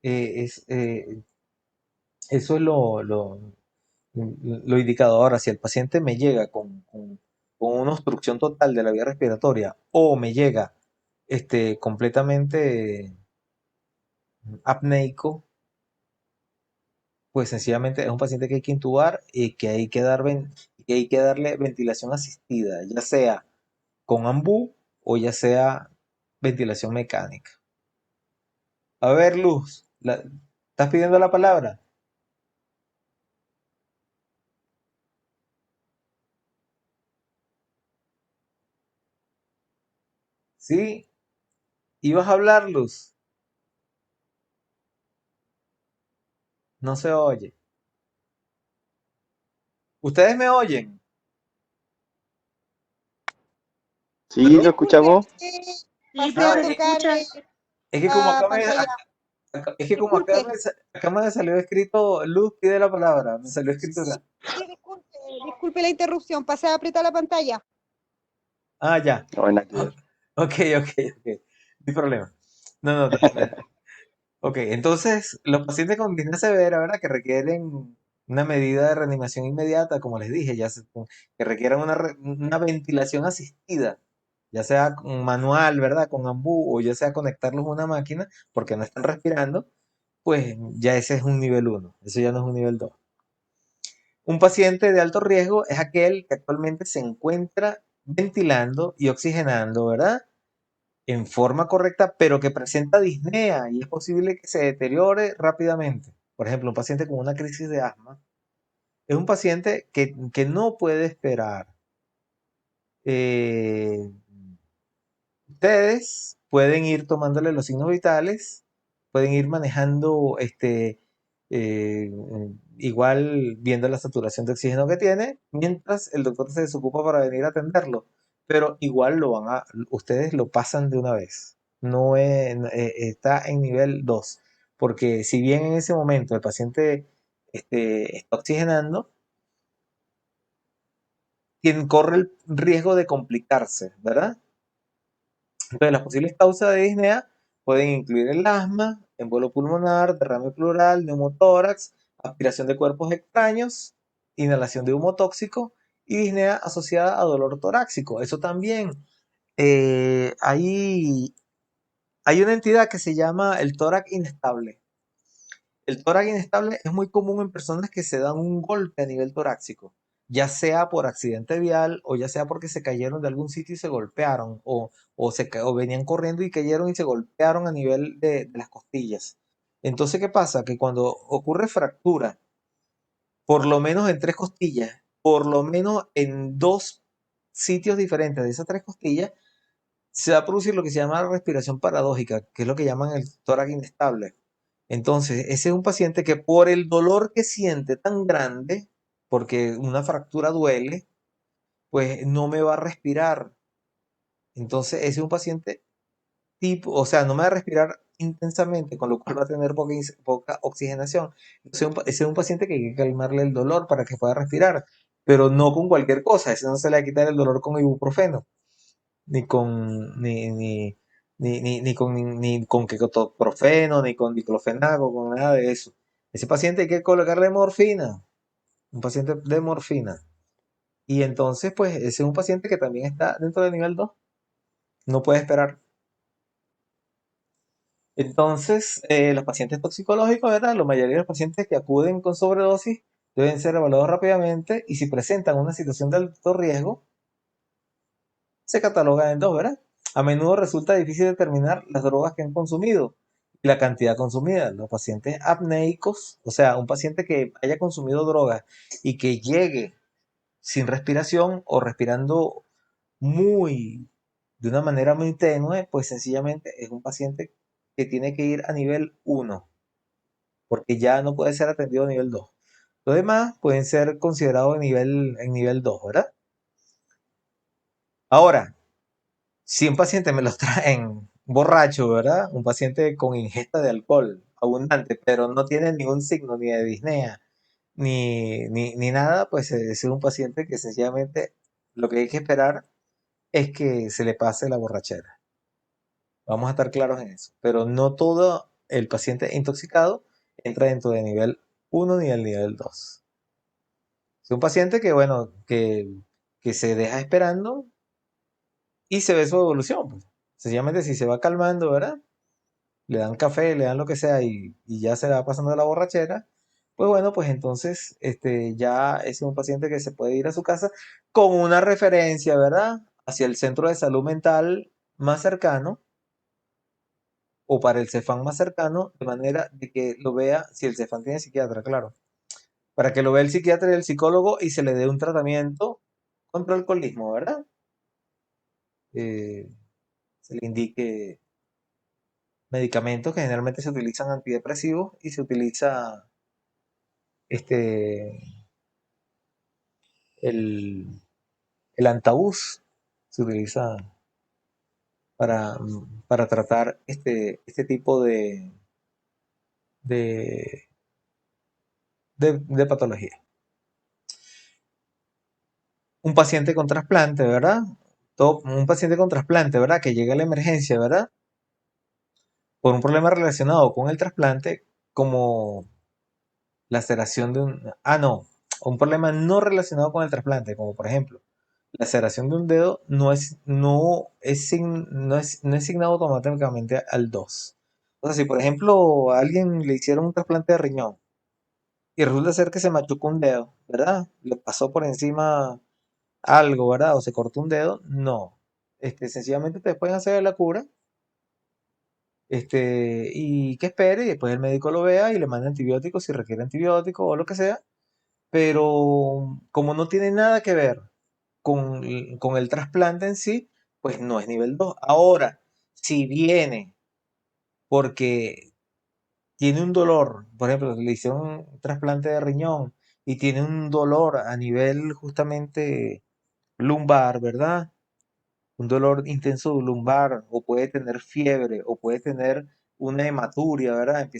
Speaker 1: es, eso es lo indicado. Ahora, si el paciente me llega con una obstrucción total de la vía respiratoria o me llega completamente apneico, pues sencillamente es un paciente que hay que intubar y que hay que, que hay que darle ventilación asistida, ya sea con ambú o ya sea ventilación mecánica. A ver, Luz, ¿estás pidiendo la palabra? Sí, ibas a hablar, Luz. No se oye. ¿Ustedes me oyen?
Speaker 2: Sí, lo
Speaker 3: Disculpe,
Speaker 2: escuchamos.
Speaker 4: Sí,
Speaker 3: pasé
Speaker 4: pero
Speaker 3: a
Speaker 4: se
Speaker 1: Ah,
Speaker 4: te
Speaker 3: tocar
Speaker 4: escucha.
Speaker 1: es que como
Speaker 3: la
Speaker 1: acá
Speaker 3: pantalla.
Speaker 1: es que como
Speaker 3: Disculpe,
Speaker 1: acá me salió escrito Luz pide la palabra, me salió escrito acá.
Speaker 3: sí, disculpe la interrupción, pasé a apretar la pantalla.
Speaker 1: Ah, ya.
Speaker 2: No, nada que ver.
Speaker 1: Ok, ok, ok. No hay problema. No, no, ok, entonces los pacientes con disnea severa, ¿verdad? Que requieren una medida de reanimación inmediata, como les dije, que requieran una ventilación asistida, ya sea con manual, ¿verdad? Con ambú, o ya sea conectarlos a una máquina, porque no están respirando, pues ya ese es un nivel 1, eso ya no es un nivel 2. Un paciente de alto riesgo es aquel que actualmente se encuentra ventilando y oxigenando, ¿verdad? En forma correcta, pero que presenta disnea y es posible que se deteriore rápidamente. Por ejemplo, un paciente con una crisis de asma es un paciente que no puede esperar. Eh, Ustedes pueden ir tomándole los signos vitales, pueden ir manejando eh, igual viendo la saturación de oxígeno que tiene, mientras el doctor se desocupa para venir a atenderlo. Pero igual ustedes lo pasan de una vez. No está en nivel 2, porque si bien en ese momento el paciente está oxigenando, corre el riesgo de complicarse, ¿verdad? Entonces, las posibles causas de disnea pueden incluir el asma, embolo pulmonar, derrame pleural, neumotórax, aspiración de cuerpos extraños, inhalación de humo tóxico y disnea asociada a dolor torácico. Eso también. Hay una entidad que se llama el tórax inestable. El tórax inestable es muy común en personas que se dan un golpe a nivel torácico, ya sea por accidente vial o ya sea porque se cayeron de algún sitio y se golpearon, o venían corriendo y cayeron y se golpearon a nivel de las costillas. Entonces, ¿qué pasa? Que cuando ocurre fractura, por lo menos en tres costillas, por lo menos en dos sitios diferentes de esas tres costillas, se va a producir lo que se llama respiración paradójica, que es lo que llaman el tórax inestable. Entonces, ese es un paciente que por el dolor que siente tan grande, porque una fractura duele, pues no me va a respirar. Entonces, ese es un paciente tipo, o sea, no me va a respirar intensamente, con lo cual va a tener poca oxigenación. Ese es un paciente que hay que calmarle el dolor para que pueda respirar, pero no con cualquier cosa. Ese no se le va a quitar el dolor con ibuprofeno, ni con, ni con, ni con ketoprofeno, ni con diclofenaco, con nada de eso. Ese paciente hay que colocarle morfina, un paciente de morfina. Y entonces, pues, ese es un paciente que también está dentro del nivel 2. No puede esperar. Entonces, los pacientes toxicológicos, ¿verdad? La mayoría de los pacientes que acuden con sobredosis deben ser evaluados rápidamente y si presentan una situación de alto riesgo, se catalogan en dos, ¿verdad? A menudo resulta difícil determinar las drogas que han consumido y la cantidad consumida. Los pacientes apneicos, o sea, un paciente que haya consumido drogas y que llegue sin respiración o respirando muy, de una manera muy tenue, pues sencillamente es un paciente que tiene que ir a nivel 1, porque ya no puede ser atendido a nivel 2. Los demás pueden ser considerados en nivel 2, ¿verdad? Ahora, si un paciente me lo traen borracho, ¿verdad? Un paciente con ingesta de alcohol abundante, pero no tiene ningún signo ni de disnea, ni nada, pues ese es un paciente que sencillamente lo que hay que esperar es que se le pase la borrachera. Vamos a estar claros en eso. Pero no todo el paciente intoxicado entra dentro del nivel 1 ni del nivel 2. Es un paciente que, bueno, que se deja esperando y se ve su evolución, pues. Sencillamente si se va calmando, ¿verdad? Le dan café, le dan lo que sea y ya se le va pasando la borrachera, pues bueno, pues entonces ya es un paciente que se puede ir a su casa con una referencia, ¿verdad? Hacia el centro de salud mental más cercano o para el Cefam más cercano, de manera de que lo vea, si el Cefam tiene psiquiatra, claro, para que lo vea el psiquiatra y el psicólogo y se le dé un tratamiento contra el alcoholismo, ¿verdad? Eh, Se le indique medicamentos que generalmente se utilizan antidepresivos y se utiliza este, el, el antabús, se utiliza para tratar este tipo de, de patología. Un paciente con trasplante, ¿verdad? Un paciente con trasplante, ¿verdad? Que llega a la emergencia, ¿verdad? Por un problema relacionado con el trasplante, como laceración de un... Ah, no, un problema no relacionado con el trasplante, como por ejemplo, la laceración de un dedo no es asignado automáticamente al 2. O sea, si por ejemplo a alguien le hicieron un trasplante de riñón y resulta ser que se machucó un dedo, ¿verdad? Le pasó por encima algo, ¿verdad? O se cortó un dedo, no. Sencillamente te pueden hacer la cura, y que espere, y después el médico lo vea y le manda antibióticos si requiere antibióticos o lo que sea, pero como no tiene nada que ver con el trasplante en sí, pues no es nivel 2. Ahora, si viene porque tiene un dolor, por ejemplo, le hicieron un trasplante de riñón y tiene un dolor a nivel justamente lumbar, ¿verdad? Un dolor intenso lumbar, o puede tener fiebre, o puede tener una hematuria, ¿verdad?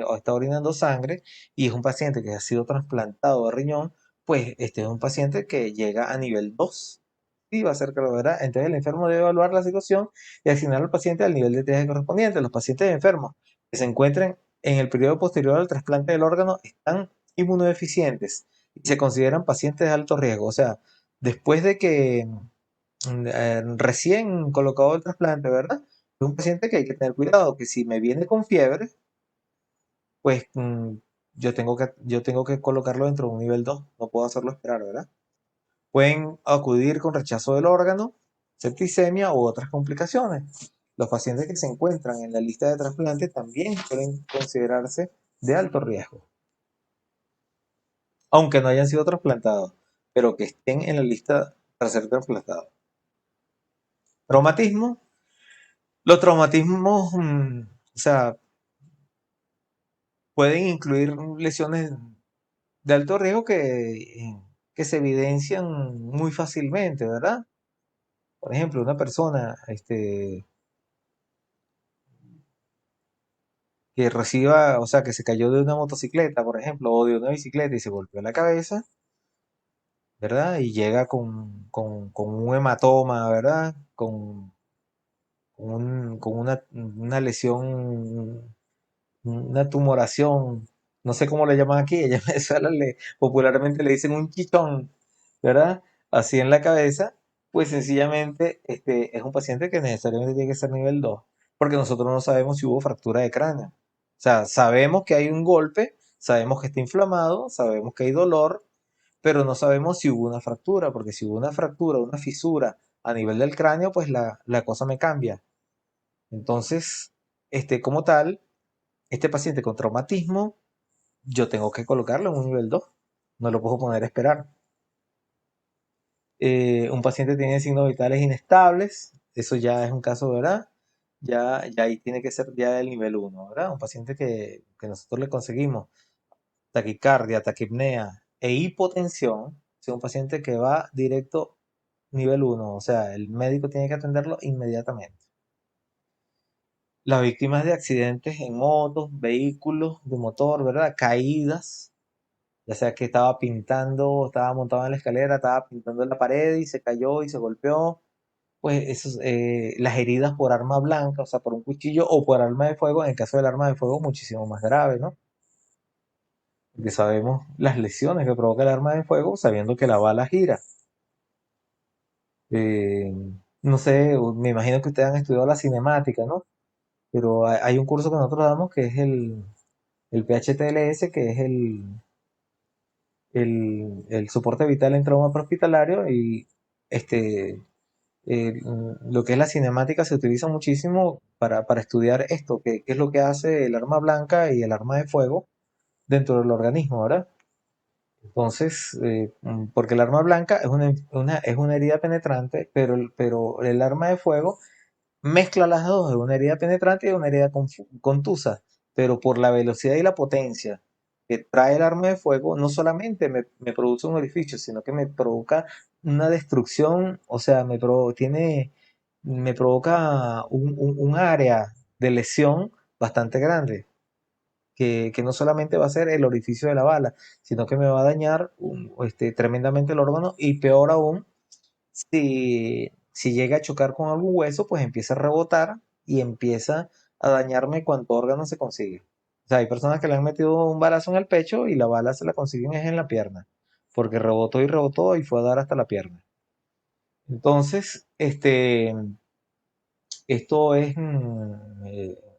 Speaker 1: O está orinando sangre, y es un paciente que ha sido trasplantado de riñón, pues este es un paciente que llega a nivel 2. Sí, va a ser que lo verá. Entonces el enfermo debe evaluar la situación y asignar al paciente al nivel de triaje correspondiente. Los pacientes enfermos que se encuentren en el periodo posterior al trasplante del órgano están inmunodeficientes y se consideran pacientes de alto riesgo. O sea, después de que recién colocado el trasplante, ¿verdad? Es un paciente que hay que tener cuidado, que si me viene con fiebre, pues yo tengo que colocarlo dentro de un nivel 2. No puedo hacerlo esperar, ¿verdad? Pueden acudir con rechazo del órgano, septicemia u otras complicaciones. Los pacientes que se encuentran en la lista de trasplante también pueden considerarse de alto riesgo, aunque no hayan sido trasplantados, pero que estén en la lista para ser trasplantados. Traumatismo. Los traumatismos, o sea, pueden incluir lesiones de alto riesgo que se evidencian muy fácilmente, ¿verdad? Por ejemplo, una persona que reciba, o sea, que se cayó de una motocicleta, por ejemplo, o de una bicicleta y se golpeó la cabeza, ¿verdad? Y llega con un hematoma, ¿verdad? Con una lesión, una tumoración, no sé cómo le llaman aquí, allá en Venezuela popularmente le dicen un chichón, ¿verdad? Así en la cabeza, pues sencillamente es un paciente que necesariamente tiene que ser nivel 2 porque nosotros no sabemos si hubo fractura de cráneo. O sea, sabemos que hay un golpe, sabemos que está inflamado, sabemos que hay dolor, pero no sabemos si hubo una fractura, porque si hubo una fractura, una fisura a nivel del cráneo, pues la cosa me cambia. Entonces, como tal, este paciente con traumatismo, yo tengo que colocarlo en un nivel 2. No lo puedo poner a esperar. Un paciente tiene signos vitales inestables, eso ya es un caso, ¿verdad? Ya ahí tiene que ser ya del nivel 1, ¿verdad? Un paciente que nosotros le conseguimos taquicardia, taquipnea e hipotensión, es un paciente que va directo nivel 1, o sea, el médico tiene que atenderlo inmediatamente. Las víctimas de accidentes en motos, vehículos de motor, ¿verdad? Caídas, ya sea que estaba pintando, estaba montado en la escalera, estaba pintando en la pared y se cayó y se golpeó. Pues las heridas por arma blanca, o sea, por un cuchillo o por arma de fuego, en el caso del arma de fuego, muchísimo más grave, ¿no? Porque sabemos las lesiones que provoca el arma de fuego sabiendo que la bala gira. Eh, no sé, me imagino que ustedes han estudiado la cinemática, ¿no? Pero hay un curso que nosotros damos que es el PHTLS, que es el soporte vital en trauma prehospitalario y este, lo que es la cinemática se utiliza muchísimo para estudiar esto, qué es lo que hace el arma blanca y el arma de fuego dentro del organismo, ¿verdad? Entonces, porque el arma blanca es una herida penetrante, pero el arma de fuego mezcla las dos, es una herida penetrante y una herida contusa, pero por la velocidad y la potencia que trae el arma de fuego, no solamente me produce un orificio, sino que me provoca una destrucción, o sea, me provoca un área de lesión bastante grande, que no solamente va a ser el orificio de la bala, sino que me va a dañar tremendamente el órgano y peor aún, si llega a chocar con algún hueso, pues empieza a rebotar y empieza a dañarme cuanto órgano se consigue. O sea, hay personas que le han metido un balazo en el pecho y la bala se la consiguen es en la pierna, porque rebotó y rebotó y fue a dar hasta la pierna. Entonces, esto es,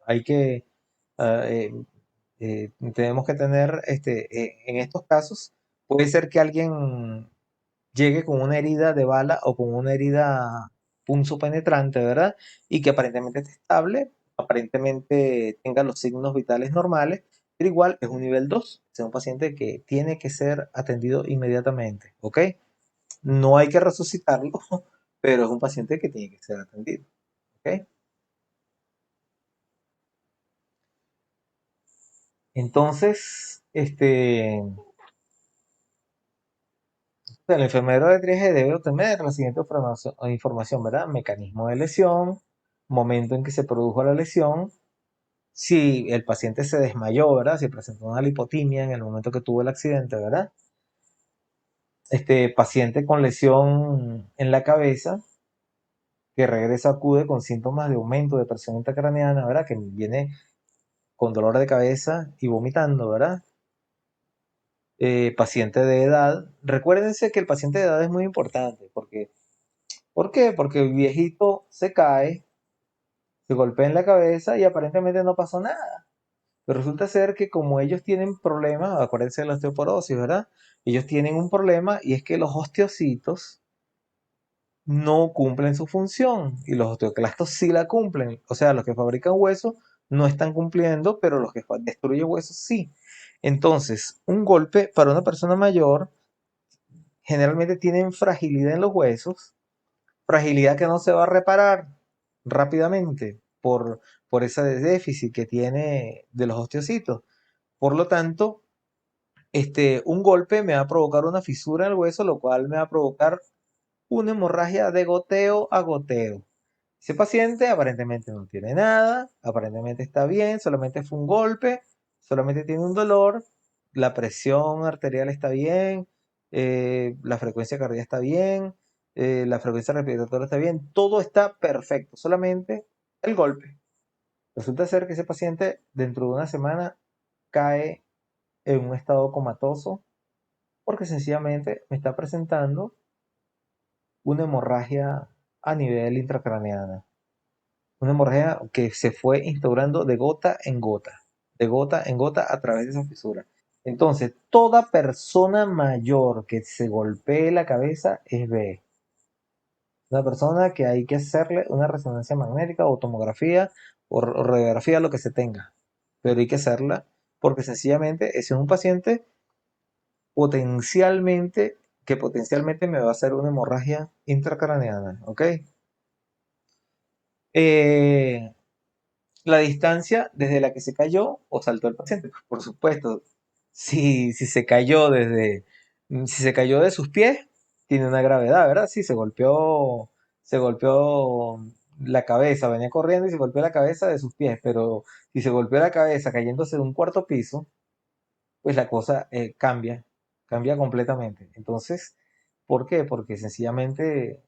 Speaker 1: hay que, ah, tenemos que tener, en estos casos, puede ser que alguien llegue con una herida de bala o con una herida punzopenetrante, ¿verdad? Y que aparentemente esté estable, aparentemente tenga los signos vitales normales, pero igual es un nivel 2, es un paciente que tiene que ser atendido inmediatamente, ¿ok? No hay que resucitarlo, pero es un paciente que tiene que ser atendido, ¿ok? Entonces, el enfermero de triaje debe obtener la siguiente información, ¿verdad? Mecanismo de lesión, momento en que se produjo la lesión, si el paciente se desmayó, ¿verdad? Si presentó una lipotimia en el momento que tuvo el accidente, ¿verdad? Este paciente con lesión en la cabeza que regresa acude con síntomas de aumento de presión intracraneana, ¿verdad? Que viene con dolor de cabeza y vomitando, ¿verdad? Paciente de edad. Recuérdense que el paciente de edad es muy importante porque ¿por qué? Porque el viejito se cae, se golpea en la cabeza y aparentemente no pasó nada. Pero resulta ser que como ellos tienen problemas, acuérdense de la osteoporosis, ¿verdad? Ellos tienen un problema y es que los osteocitos no cumplen su función y los osteoclastos sí la cumplen. O sea, los que fabrican huesos no están cumpliendo, pero los que destruyen huesos sí. Entonces, un golpe para una persona mayor generalmente tienen fragilidad en los huesos, fragilidad que no se va a reparar rápidamente por ese déficit que tiene de los osteocitos. Por lo tanto, un golpe me va a provocar una fisura en el hueso, lo cual me va a provocar una hemorragia de goteo a goteo. Ese paciente aparentemente no tiene nada, aparentemente está bien, solamente fue un golpe, solamente tiene un dolor, la presión arterial está bien, la frecuencia cardíaca está bien, la frecuencia respiratoria está bien, todo está perfecto, solamente el golpe. Resulta ser que ese paciente dentro de una semana cae en un estado comatoso porque sencillamente me está presentando una hemorragia a nivel intracraneana. Una hemorragia que se fue instaurando de gota en gota a través de esa fisura. Entonces, toda persona mayor que se golpee la cabeza es B. Una persona que hay que hacerle una resonancia magnética o tomografía o radiografía, lo que se tenga. Pero hay que hacerla porque sencillamente ese es un paciente potencialmente que potencialmente me va a hacer una hemorragia intracraneana, ¿ok? Eh, la distancia desde la que se cayó o saltó el paciente. Por supuesto, si se cayó si se cayó de sus pies, tiene una gravedad, ¿verdad? Si se golpeó la cabeza, venía corriendo y se golpeó la cabeza de sus pies, pero si se golpeó la cabeza cayéndose de un cuarto piso, pues la cosa cambia completamente. Entonces, ¿por qué? Porque sencillamente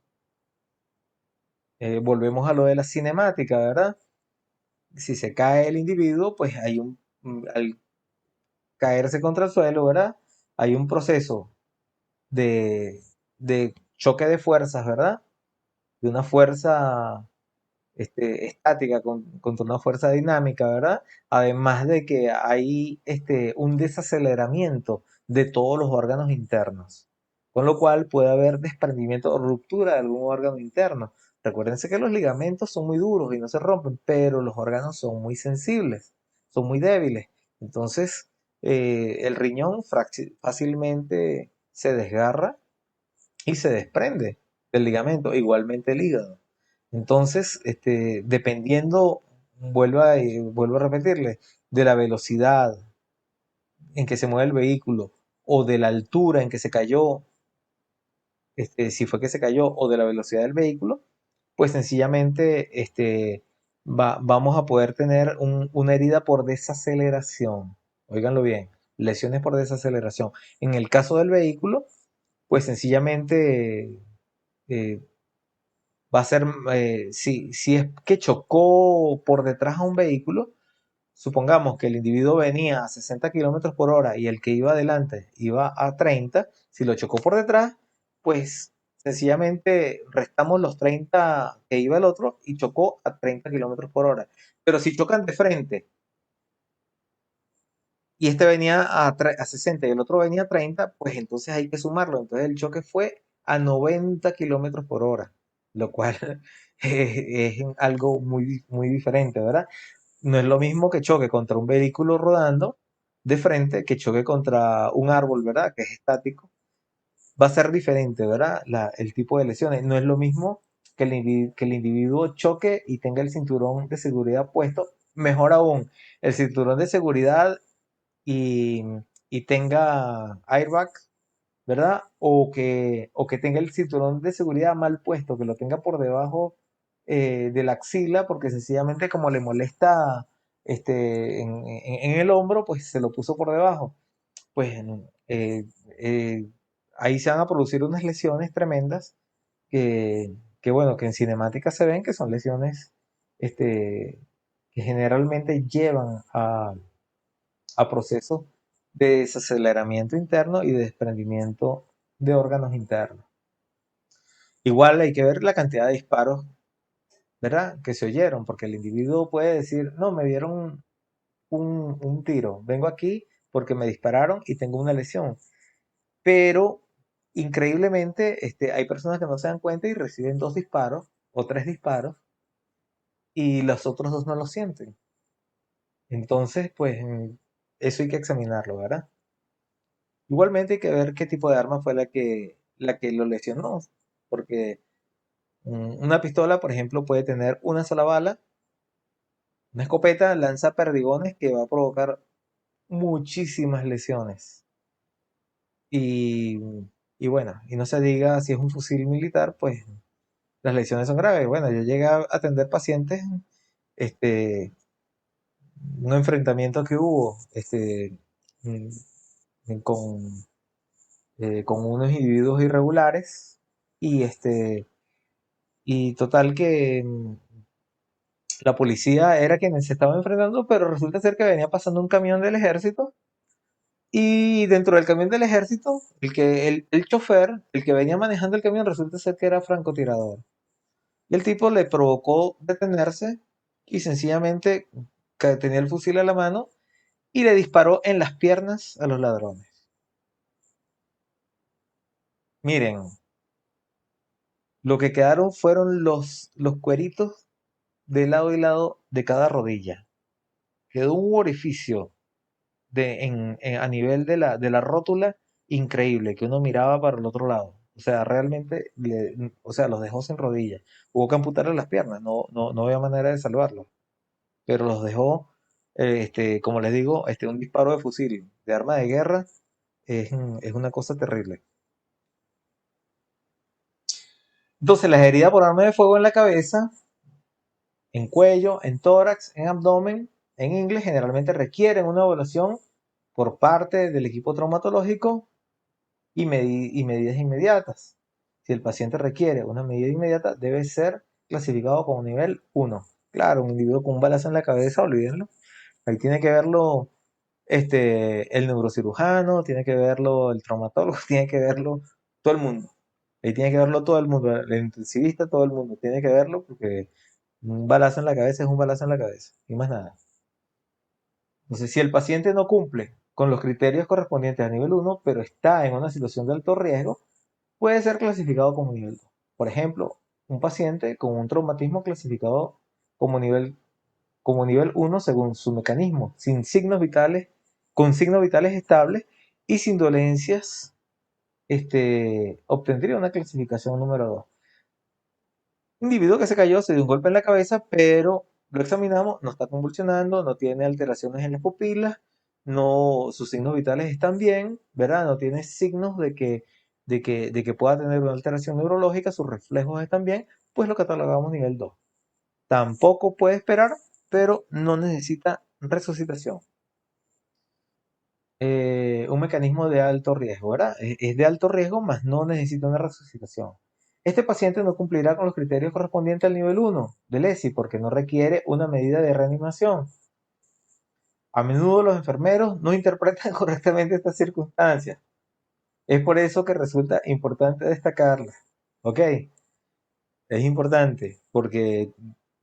Speaker 1: volvemos a lo de la cinemática, ¿verdad? Si se cae el individuo, pues al caerse contra el suelo, ¿verdad? Hay un proceso de, de choque de fuerzas, ¿verdad? De una fuerza estática contra una fuerza dinámica, ¿verdad? Además de que hay un desaceleramiento de todos los órganos internos, con lo cual puede haber desprendimiento o ruptura de algún órgano interno. Recuérdense que los ligamentos son muy duros y no se rompen, pero los órganos son muy sensibles, son muy débiles. Entonces, el riñón fácilmente se desgarra y se desprende del ligamento, igualmente el hígado. Entonces, dependiendo, vuelvo a repetirle, de la velocidad en que se mueve el vehículo o de la altura en que se cayó, si fue que se cayó o de la velocidad del vehículo, pues sencillamente vamos a poder tener una herida por desaceleración. Óiganlo bien, lesiones por desaceleración. En el caso del vehículo, pues sencillamente eh, va a ser, si es que chocó por detrás a un vehículo, supongamos que el individuo venía a 60 kilómetros por hora y el que iba adelante iba a 30, si lo chocó por detrás, pues sencillamente restamos los 30 que iba el otro y chocó a 30 kilómetros por hora. Pero si chocan de frente y este venía a 60 y el otro venía a 30, pues entonces hay que sumarlo. Entonces el choque fue a 90 kilómetros por hora, lo cual es algo muy, muy diferente, ¿verdad? No es lo mismo que choque contra un vehículo rodando de frente que choque contra un árbol, ¿verdad? Que es estático. Va a ser diferente, ¿verdad? El tipo de lesiones. No es lo mismo que el individuo choque y tenga el cinturón de seguridad puesto. Mejor aún, el cinturón de seguridad y, y tenga airbag, ¿verdad? O que tenga el cinturón de seguridad mal puesto, que lo tenga por debajo de la axila, porque sencillamente como le molesta en el hombro, pues se lo puso por debajo. Pues eh, eh, ahí se van a producir unas lesiones tremendas que bueno, que en cinemática se ven que son lesiones este, que generalmente llevan a procesos de desaceleramiento interno y de desprendimiento de órganos internos. Igual hay que ver la cantidad de disparos, ¿verdad? Que se oyeron, porque el individuo puede decir, no, me dieron un tiro, vengo aquí porque me dispararon y tengo una lesión. Pero increíblemente, hay personas que no se dan cuenta y reciben 2 disparos o 3 disparos y los otros 2 no lo sienten. Entonces, pues eso hay que examinarlo, ¿verdad? Igualmente hay que ver qué tipo de arma fue la que lo lesionó, porque una pistola, por ejemplo, puede tener una sola bala, una escopeta lanza perdigones que va a provocar muchísimas lesiones. Y, y bueno, y no se diga si es un fusil militar, pues las lesiones son graves. Bueno, yo llegué a atender pacientes, este, un enfrentamiento que hubo, con, con unos individuos irregulares y y total que la policía era quienes se estaban enfrentando, pero resulta ser que venía pasando un camión del ejército y dentro del camión del ejército, el chofer, el que venía manejando el camión, resulta ser que era francotirador. Y el tipo le provocó detenerse y sencillamente que tenía el fusil a la mano y le disparó en las piernas a los ladrones. Miren, lo que quedaron fueron los cueritos de lado y lado de cada rodilla. Quedó un orificio a nivel de la rótula increíble, que uno miraba para el otro lado. O sea, realmente, o sea, los dejó sin rodillas. Hubo que amputarle las piernas, no había manera de salvarlos. Pero los dejó, como les digo, un disparo de fusil, de arma de guerra, es una cosa terrible. Entonces, las heridas por arma de fuego en la cabeza, en cuello, en tórax, en abdomen, en inglés, generalmente requieren una evaluación por parte del equipo traumatológico y medidas inmediatas. Si el paciente requiere una medida inmediata, debe ser clasificado como nivel 1. Claro, un individuo con un balazo en la cabeza, olvídenlo. Ahí tiene que verlo el neurocirujano, tiene que verlo el traumatólogo, tiene que verlo todo el mundo. Ahí tiene que verlo todo el mundo, el intensivista, todo el mundo. Tiene que verlo porque un balazo en la cabeza es un balazo en la cabeza, y más nada. Entonces, si el paciente no cumple con los criterios correspondientes a nivel 1, pero está en una situación de alto riesgo, puede ser clasificado como nivel 2. Por ejemplo, un paciente con un traumatismo clasificado como nivel 1 según su mecanismo, sin signos vitales, con signos vitales estables y sin dolencias, obtendría una clasificación número 2. Individuo que se cayó, se dio un golpe en la cabeza, pero lo examinamos, no está convulsionando, no tiene alteraciones en las pupilas, no, sus signos vitales están bien, ¿verdad? No tiene signos de que pueda tener una alteración neurológica, sus reflejos están bien, pues lo catalogamos nivel 2. Tampoco puede esperar, pero no necesita resucitación. Un mecanismo de alto riesgo, ¿verdad? Es de alto riesgo, mas no necesita una resucitación. Este paciente no cumplirá con los criterios correspondientes al nivel 1 del ESI porque no requiere una medida de reanimación. A menudo los enfermeros no interpretan correctamente estas circunstancias. Es por eso que resulta importante destacarlas. ¿Ok? Es importante porque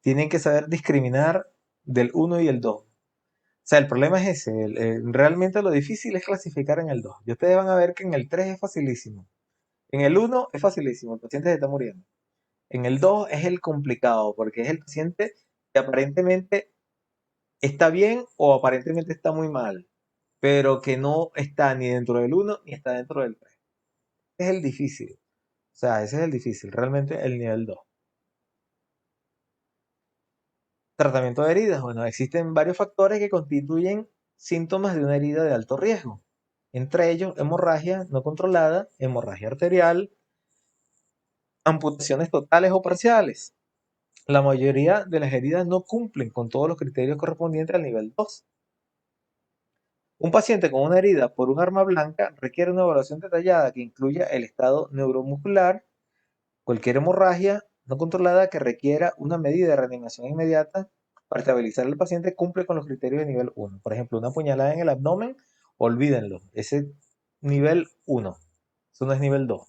Speaker 1: tienen que saber discriminar del 1 y el 2. O sea, el problema es ese. Realmente lo difícil es clasificar en el 2. Y ustedes van a ver que en el 3 es facilísimo. En el 1 es facilísimo, el paciente se está muriendo. En el 2 es el complicado, porque es el paciente que aparentemente está bien o aparentemente está muy mal, pero que no está ni dentro del 1 ni está dentro del 3. Es el difícil. O sea, ese es el difícil, realmente el nivel 2. Tratamiento de heridas. Bueno, existen varios factores que constituyen síntomas de una herida de alto riesgo. Entre ellos, hemorragia no controlada, hemorragia arterial, amputaciones totales o parciales. La mayoría de las heridas no cumplen con todos los criterios correspondientes al nivel 2. Un paciente con una herida por un arma blanca requiere una evaluación detallada que incluya el estado neuromuscular, cualquier hemorragia no controlada que requiera una medida de reanimación inmediata para estabilizar al paciente cumple con los criterios de nivel 1. Por ejemplo, una puñalada en el abdomen, olvídenlo, ese nivel 1. Eso no es nivel 2.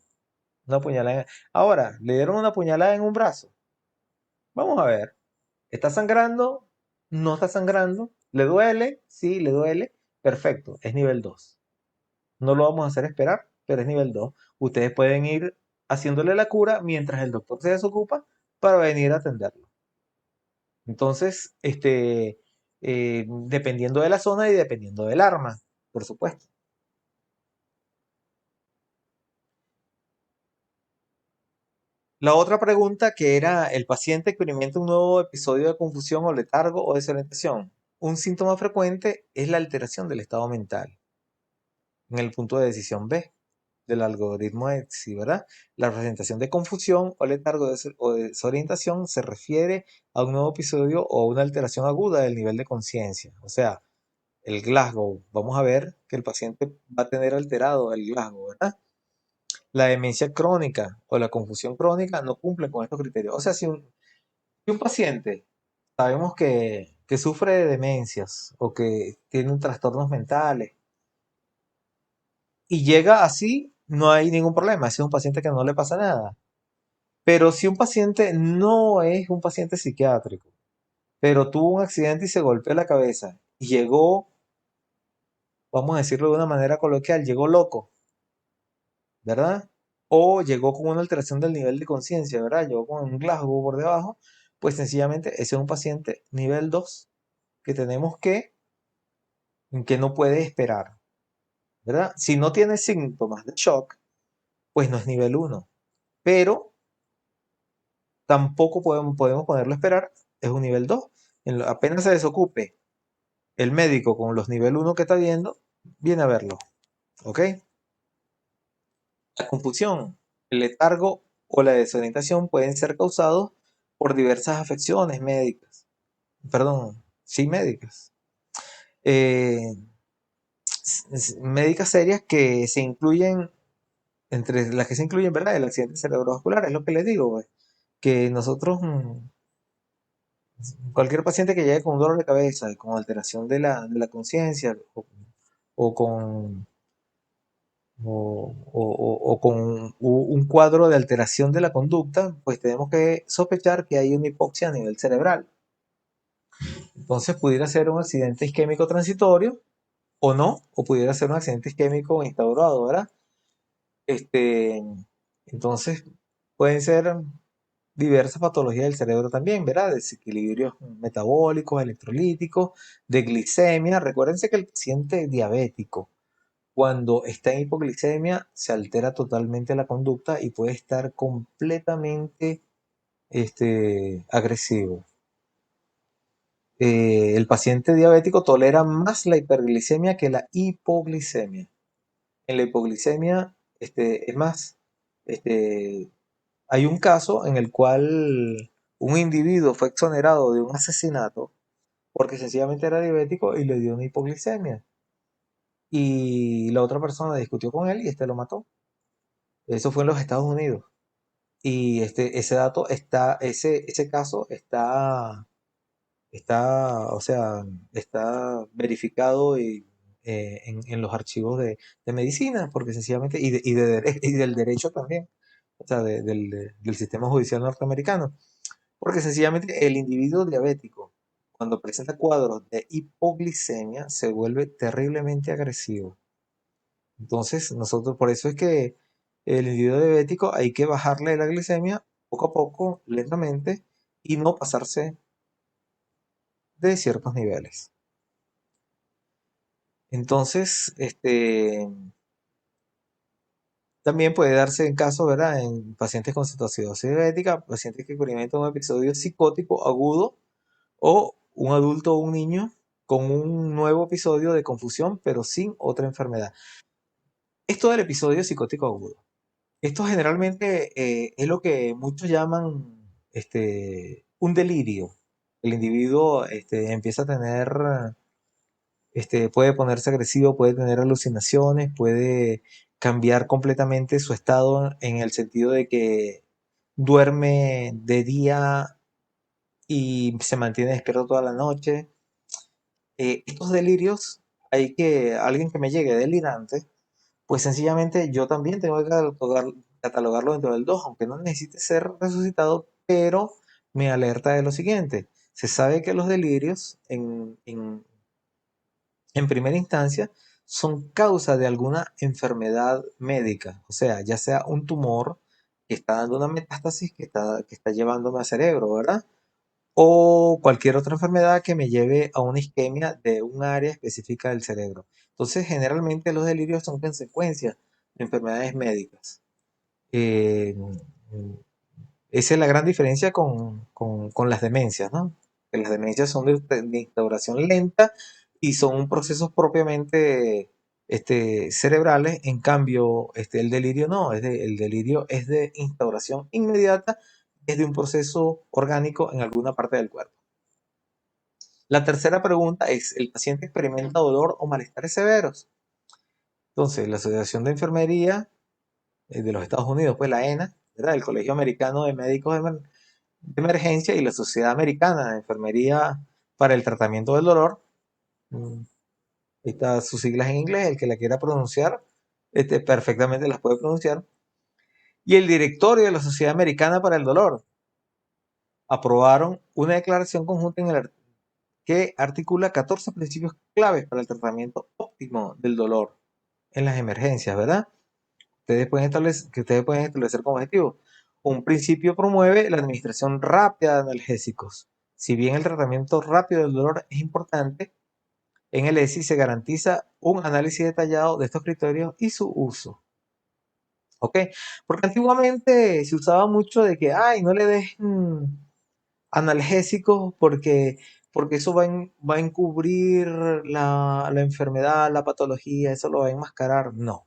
Speaker 1: Una puñalada. Ahora, le dieron una puñalada en un brazo. Vamos a ver. ¿Está sangrando? ¿No está sangrando? ¿Le duele? Sí, le duele. Perfecto, es nivel 2. No lo vamos a hacer esperar, pero es nivel 2. Ustedes pueden ir haciéndole la cura mientras el doctor se desocupa para venir a atenderlo. Entonces, dependiendo de la zona y dependiendo del arma, por supuesto. La otra pregunta que era, ¿el paciente experimenta un nuevo episodio de confusión o letargo o desorientación? Un síntoma frecuente es la alteración del estado mental en el punto de decisión B del algoritmo EXI, ¿verdad? La presentación de confusión o letargo o desorientación se refiere a un nuevo episodio o una alteración aguda del nivel de conciencia. O sea, el Glasgow, vamos a ver que el paciente va a tener alterado el Glasgow, ¿verdad? La demencia crónica o la confusión crónica no cumplen con estos criterios. O sea, si un paciente sabemos que sufre de demencias o que tiene un trastornos mentales y llega así, no hay ningún problema. Ese es un paciente que no le pasa nada. Pero si un paciente no es un paciente psiquiátrico, pero tuvo un accidente y se golpeó la cabeza y llegó, vamos a decirlo de una manera coloquial, llegó loco, ¿verdad? O llegó con una alteración del nivel de conciencia, ¿verdad? Llegó con un Glasgow por debajo, pues sencillamente ese es un paciente nivel 2 que tenemos que no puede esperar, ¿verdad? Si no tiene síntomas de shock, pues no es nivel 1, pero tampoco podemos ponerlo a esperar, es un nivel 2. Apenas se desocupe el médico con los nivel 1 que está viendo, viene a verlo, ¿ok? La confusión, el letargo o la desorientación pueden ser causados por diversas afecciones médicas, perdón, sí médicas, eh, médicas serias que se incluyen, entre las que se incluyen, ¿verdad? El accidente cerebrovascular, es lo que les digo, pues, que nosotros, cualquier paciente que llegue con un dolor de cabeza, con alteración de la conciencia o con o con un cuadro de alteración de la conducta, pues tenemos que sospechar que hay una hipoxia a nivel cerebral. Entonces pudiera ser un accidente isquémico transitorio o no, o pudiera ser un accidente isquémico instaurado, ¿verdad? Este, entonces pueden ser diversas patologías del cerebro también, ¿verdad? Desequilibrios metabólicos, electrolíticos, de glicemia. Recuérdense que el paciente diabético, cuando está en hipoglicemia, se altera totalmente la conducta y puede estar completamente agresivo. El paciente diabético tolera más la hiperglicemia que la hipoglicemia. En la hipoglicemia, es más, este, hay un caso en el cual un individuo fue exonerado de un asesinato porque sencillamente era diabético y le dio una hipoglicemia. Y la otra persona discutió con él y lo mató. Eso fue en los Estados Unidos. Y ese dato está, ese caso o sea, está verificado en los archivos de medicina, porque sencillamente, y del derecho también, o sea, del sistema judicial norteamericano, porque sencillamente el individuo diabético, cuando presenta cuadros de hipoglicemia, se vuelve terriblemente agresivo. Entonces, nosotros, por eso es que el individuo diabético hay que bajarle la glicemia poco a poco, lentamente, y no pasarse de ciertos niveles. Entonces, también puede darse en casos, ¿verdad? En pacientes con cetoacidosis diabética, pacientes que experimentan un episodio psicótico agudo o un adulto o un niño con un nuevo episodio de confusión, pero sin otra enfermedad. Esto del episodio psicótico agudo. Esto generalmente es lo que muchos llaman un delirio. El individuo empieza a tener, puede ponerse agresivo, puede tener alucinaciones, puede cambiar completamente su estado en el sentido de que duerme de día y se mantiene despierto toda la noche. Estos delirios, alguien que me llegue delirante, pues sencillamente yo también tengo que catalogarlo dentro del 2, aunque no necesite ser resucitado, pero me alerta de lo siguiente. Se sabe que los delirios en primera instancia, son causa de alguna enfermedad médica, o sea, ya sea un tumor que está dando una metástasis que está llevándome al cerebro, ¿verdad? O cualquier otra enfermedad que me lleve a una isquemia de un área específica del cerebro. Entonces, generalmente los delirios son consecuencias de enfermedades médicas. Eh, Esa es la gran diferencia con las demencias, ¿no? Que las demencias son de instauración lenta y son procesos propiamente cerebrales. En cambio, el delirio no, el delirio es de instauración inmediata, es de un proceso orgánico en alguna parte del cuerpo. La tercera pregunta es, ¿el paciente experimenta dolor o malestares severos? Entonces, la Asociación de Enfermería de los Estados Unidos, pues la ENA, ¿verdad? El Colegio Americano de Médicos de Emergencia y la Sociedad Americana de Enfermería para el Tratamiento del Dolor. mm, Ahí está sus siglas en inglés, el que la quiera pronunciar, perfectamente las puede pronunciar. Y el directorio de la Sociedad Americana para el Dolor aprobaron una declaración conjunta que articula 14 principios claves para el tratamiento óptimo del dolor en las emergencias, ¿verdad? Que ustedes pueden establecer como objetivo. Un principio promueve la administración rápida de analgésicos. Si bien el tratamiento rápido del dolor es importante, en el ESI se garantiza un análisis detallado de estos criterios y su uso. ¿Ok? Porque antiguamente se usaba mucho de que, ay, no le des analgésicos porque eso va a encubrir la enfermedad, la patología, eso lo va a enmascarar. No,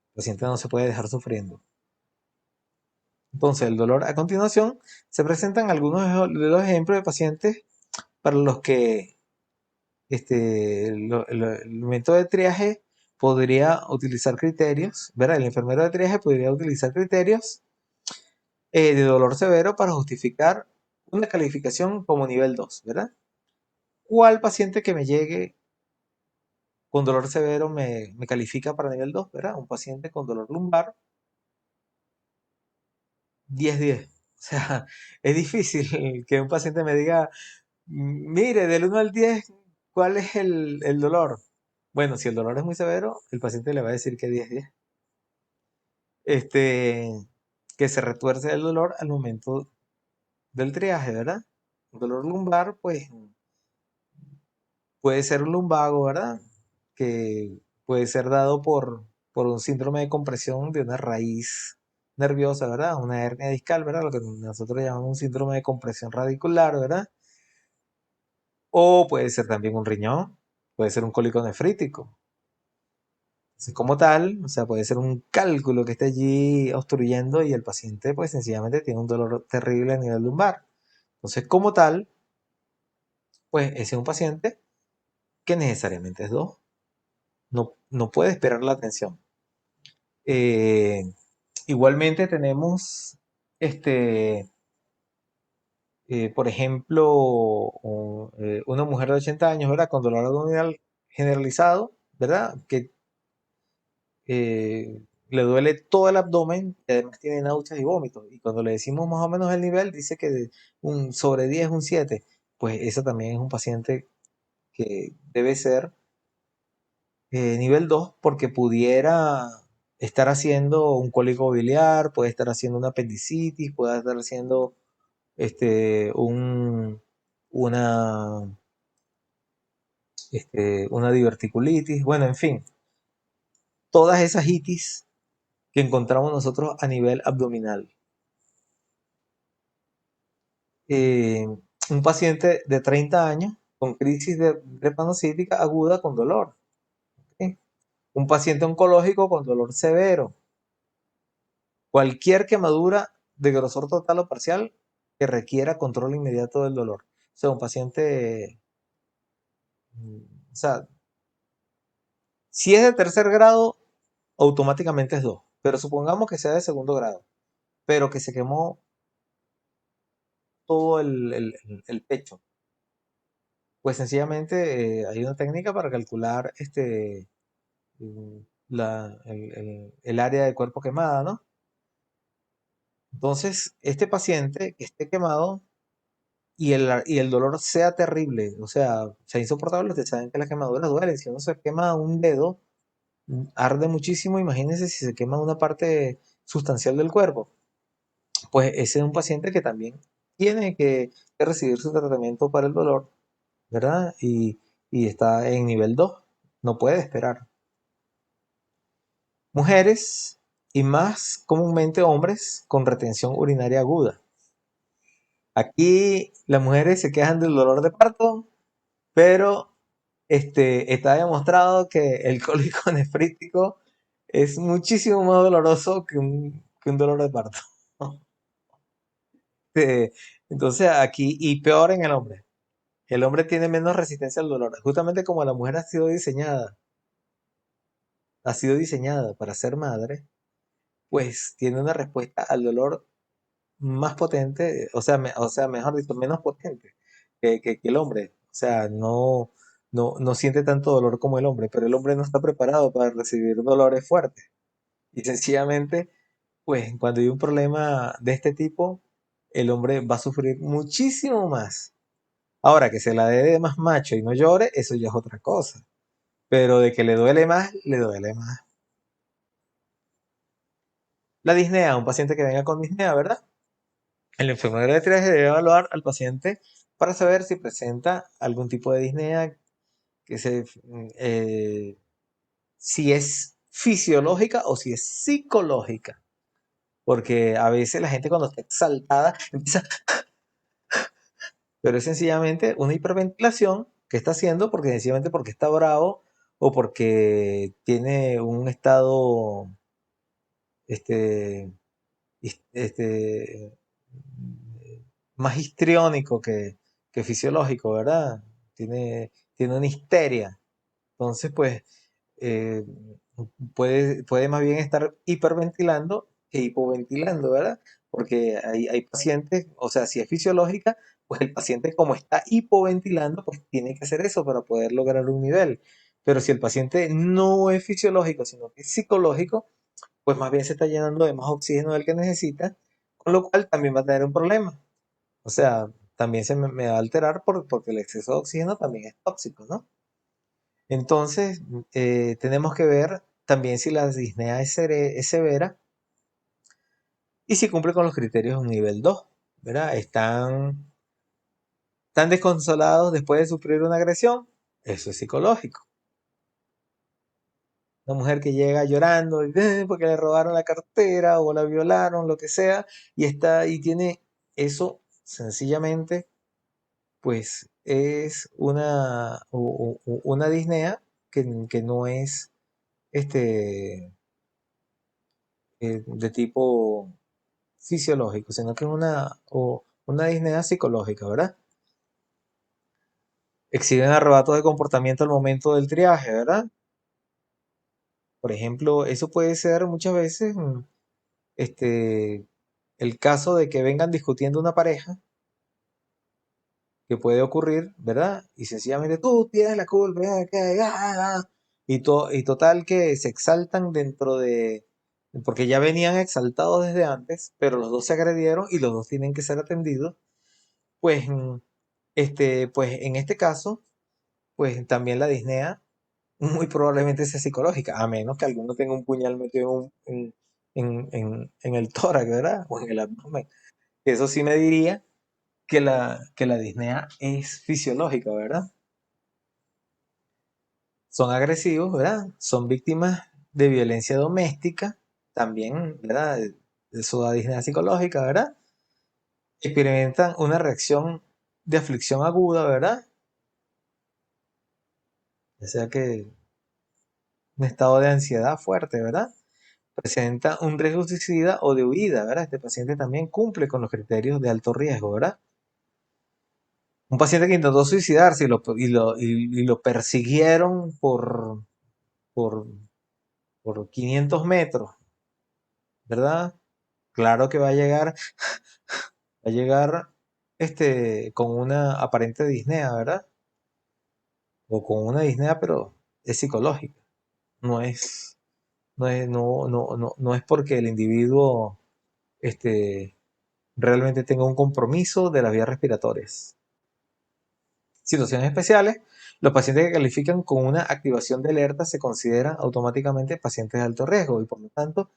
Speaker 1: el paciente no se puede dejar sufriendo. Entonces, el dolor a continuación se presentan algunos de los ejemplos de pacientes para los que el método de triaje podría utilizar criterios, ¿verdad? El enfermero de triaje podría utilizar criterios de dolor severo para justificar una calificación como nivel 2, ¿verdad? ¿Cuál paciente que me llegue con dolor severo me califica para nivel 2, ¿verdad? Un paciente con dolor lumbar, 10-10. O sea, es difícil que un paciente me diga, mire, del 1 al 10, ¿cuál es el dolor? Bueno, si el dolor es muy severo, el paciente le va a decir que 10-10. Este, que se retuerce el dolor al momento del triaje, ¿verdad? Un dolor lumbar, pues puede ser un lumbago, ¿verdad? Que puede ser dado por un síndrome de compresión de una raíz nerviosa, ¿verdad? Una hernia discal, ¿verdad? Lo que nosotros llamamos un síndrome de compresión radicular, ¿verdad? O puede ser también un riñón, puede ser un cólico nefrítico. Entonces, como tal, o sea, puede ser un cálculo que esté allí obstruyendo y el paciente, pues sencillamente tiene un dolor terrible a nivel lumbar. Entonces, como tal, pues ese es un paciente que necesariamente es 2. No, no puede esperar la atención. Eh, Igualmente tenemos, este, por ejemplo, una mujer de 80 años, ¿verdad? Con dolor abdominal generalizado, ¿verdad? Que le duele todo el abdomen y además tiene náuseas y vómitos. Y cuando le decimos más o menos el nivel, dice que de un sobre 10 un 7. Pues eso también es un paciente que debe ser nivel 2 porque pudiera estar haciendo un cólico biliar, puede estar haciendo una apendicitis, puede estar haciendo una, una diverticulitis, bueno, en fin, todas esas itis que encontramos nosotros a nivel abdominal. Eh, un paciente de 30 años con crisis de drepanocítica aguda con dolor. ¿Ok? Un paciente oncológico con dolor severo. Cualquier quemadura de grosor total o parcial que requiera control inmediato del dolor. O sea, un paciente, o sea, si es de tercer grado, automáticamente es 2. Pero supongamos que sea de segundo grado, pero que se quemó todo el pecho. Pues sencillamente hay una técnica para calcular mm, el área de cuerpo quemada, ¿no? Entonces, este paciente que esté quemado y el dolor sea terrible, o sea insoportable. Ustedes saben que las quemaduras duelen. Si uno se quema un dedo, arde muchísimo. Imagínense si se quema una parte sustancial del cuerpo. Pues ese es un paciente que también tiene que recibir su tratamiento para el dolor, ¿verdad? Y está en nivel 2, no puede esperar. Mujeres y más comúnmente hombres con retención urinaria aguda. Aquí las mujeres se quejan del dolor de parto, pero está demostrado que el cólico nefrítico es muchísimo más doloroso que un dolor de parto. Este, Entonces aquí, y peor en el hombre. El hombre tiene menos resistencia al dolor. Justamente como la mujer ha sido diseñada para ser madre, pues tiene una respuesta al dolor más potente, o sea, mejor dicho, menos potente que el hombre. O sea, no siente tanto dolor como el hombre, pero el hombre no está preparado para recibir dolores fuertes. Y sencillamente, pues cuando hay un problema de este tipo, el hombre va a sufrir muchísimo más. Ahora, que se la dé de más macho y no llore, eso ya es otra cosa. Pero de que le duele más, le duele más. La disnea, un paciente que venga con disnea, ¿verdad? El enfermero de triaje debe evaluar al paciente para saber si presenta algún tipo de disnea, que se, si es fisiológica o si es psicológica. Porque a veces la gente cuando está exaltada empieza, pero es sencillamente una hiperventilación que está haciendo porque sencillamente porque está bravo o porque tiene un estado este, este, más histriónico que fisiológico, ¿verdad? Tiene una histeria. Entonces, pues, eh, puede más bien estar hiperventilando que hipoventilando, ¿verdad? Porque hay pacientes, o sea, si es fisiológica, pues el paciente como está hipoventilando, pues tiene que hacer eso para poder lograr un nivel. Pero si el paciente no es fisiológico, sino que es psicológico, pues más bien se está llenando de más oxígeno del que necesita, con lo cual también va a tener un problema. O sea, también me va a alterar porque el exceso de oxígeno también es tóxico, ¿no? Entonces, tenemos que ver también si la disnea es severa y si cumple con los criterios de un nivel 2, ¿verdad? Están desconsolados después de sufrir una agresión, eso es psicológico. Una mujer que llega llorando porque le robaron la cartera o la violaron, lo que sea, y tiene eso sencillamente, pues es una disnea que no es este, de tipo fisiológico, sino que es una disnea psicológica, ¿verdad? Exhiben arrebatos de comportamiento al momento del triaje, ¿verdad? Por ejemplo, eso puede ser muchas veces este, el caso de que vengan discutiendo una pareja, que puede ocurrir, ¿verdad? Y sencillamente tú tienes la culpa, y total que se exaltan porque ya venían exaltados desde antes, pero los dos se agredieron y los dos tienen que ser atendidos. Pues, pues en este caso, pues también la disnea muy probablemente sea psicológica, a menos que alguno tenga un puñal metido en el tórax, ¿verdad? O en el abdomen. Eso sí me diría que la disnea es fisiológica, ¿verdad? Son agresivos, ¿verdad? Son víctimas de violencia doméstica, también, ¿verdad? Eso da disnea psicológica, ¿verdad? Experimentan una reacción de aflicción aguda, ¿verdad? O sea que un estado de ansiedad fuerte, ¿verdad? Presenta un riesgo suicida o de huida, ¿verdad? Este paciente también cumple con los criterios de alto riesgo, ¿verdad? Un paciente que intentó suicidarse y lo persiguieron por, por 500 metros, ¿verdad? Claro que va a llegar con una aparente disnea, ¿verdad? O con una disnea, pero es psicológica. No es, no es porque el individuo este, realmente tenga un compromiso de las vías respiratorias. Situaciones especiales, los pacientes que califican con una activación de alerta se consideran automáticamente pacientes de alto riesgo y por lo tanto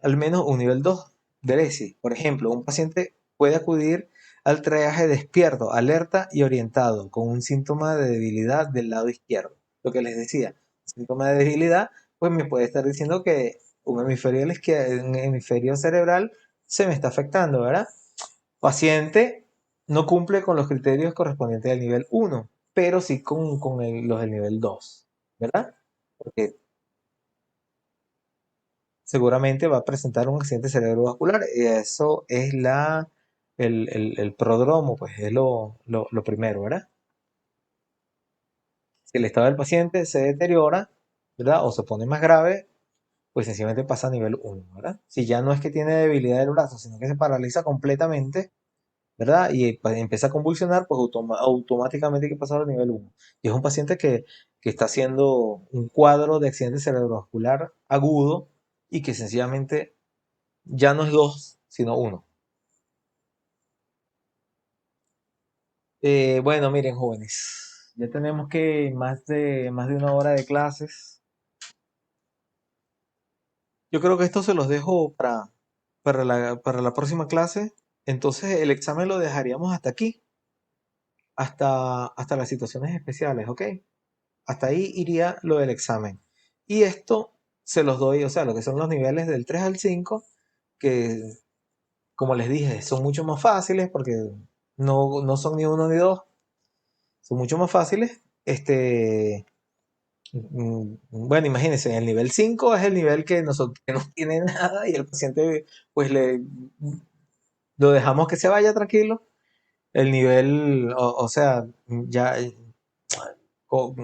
Speaker 1: al menos un nivel 2 del ESI. Por ejemplo, un paciente puede acudir al triaje despierto, alerta y orientado con un síntoma de debilidad del lado izquierdo. Lo que les decía, síntoma de debilidad, pues me puede estar diciendo que un hemisferio cerebral se me está afectando, ¿verdad? Paciente no cumple con los criterios correspondientes al nivel 1, pero sí con los del nivel 2, ¿verdad? Porque seguramente va a presentar un accidente cerebrovascular y eso es el prodromo, pues es lo primero, ¿verdad? Si el estado del paciente se deteriora, ¿verdad? O se pone más grave, pues sencillamente pasa a nivel 1, ¿verdad? Si ya no es que tiene debilidad del brazo, sino que se paraliza completamente, ¿verdad? Y pues, empieza a convulsionar, pues automáticamente hay que pasar al nivel 1. Y es un paciente que está haciendo un cuadro de accidente cerebrovascular agudo y que sencillamente ya no es 2, sino 1. Bueno, miren, jóvenes, ya tenemos que más de una hora de clases. Yo creo que esto se los dejo para la próxima clase. Entonces, el examen lo dejaríamos hasta aquí, hasta las situaciones especiales, ¿ok? Hasta ahí iría lo del examen. Y esto se los doy, o sea, lo que son los niveles del 3 al 5, que como les dije, son mucho más fáciles porque no son ni uno ni dos, son mucho más fáciles. Bueno, imagínense, el nivel 5 es el nivel que no tiene nada y el paciente, pues lo dejamos que se vaya tranquilo. El nivel, o sea, ya, co-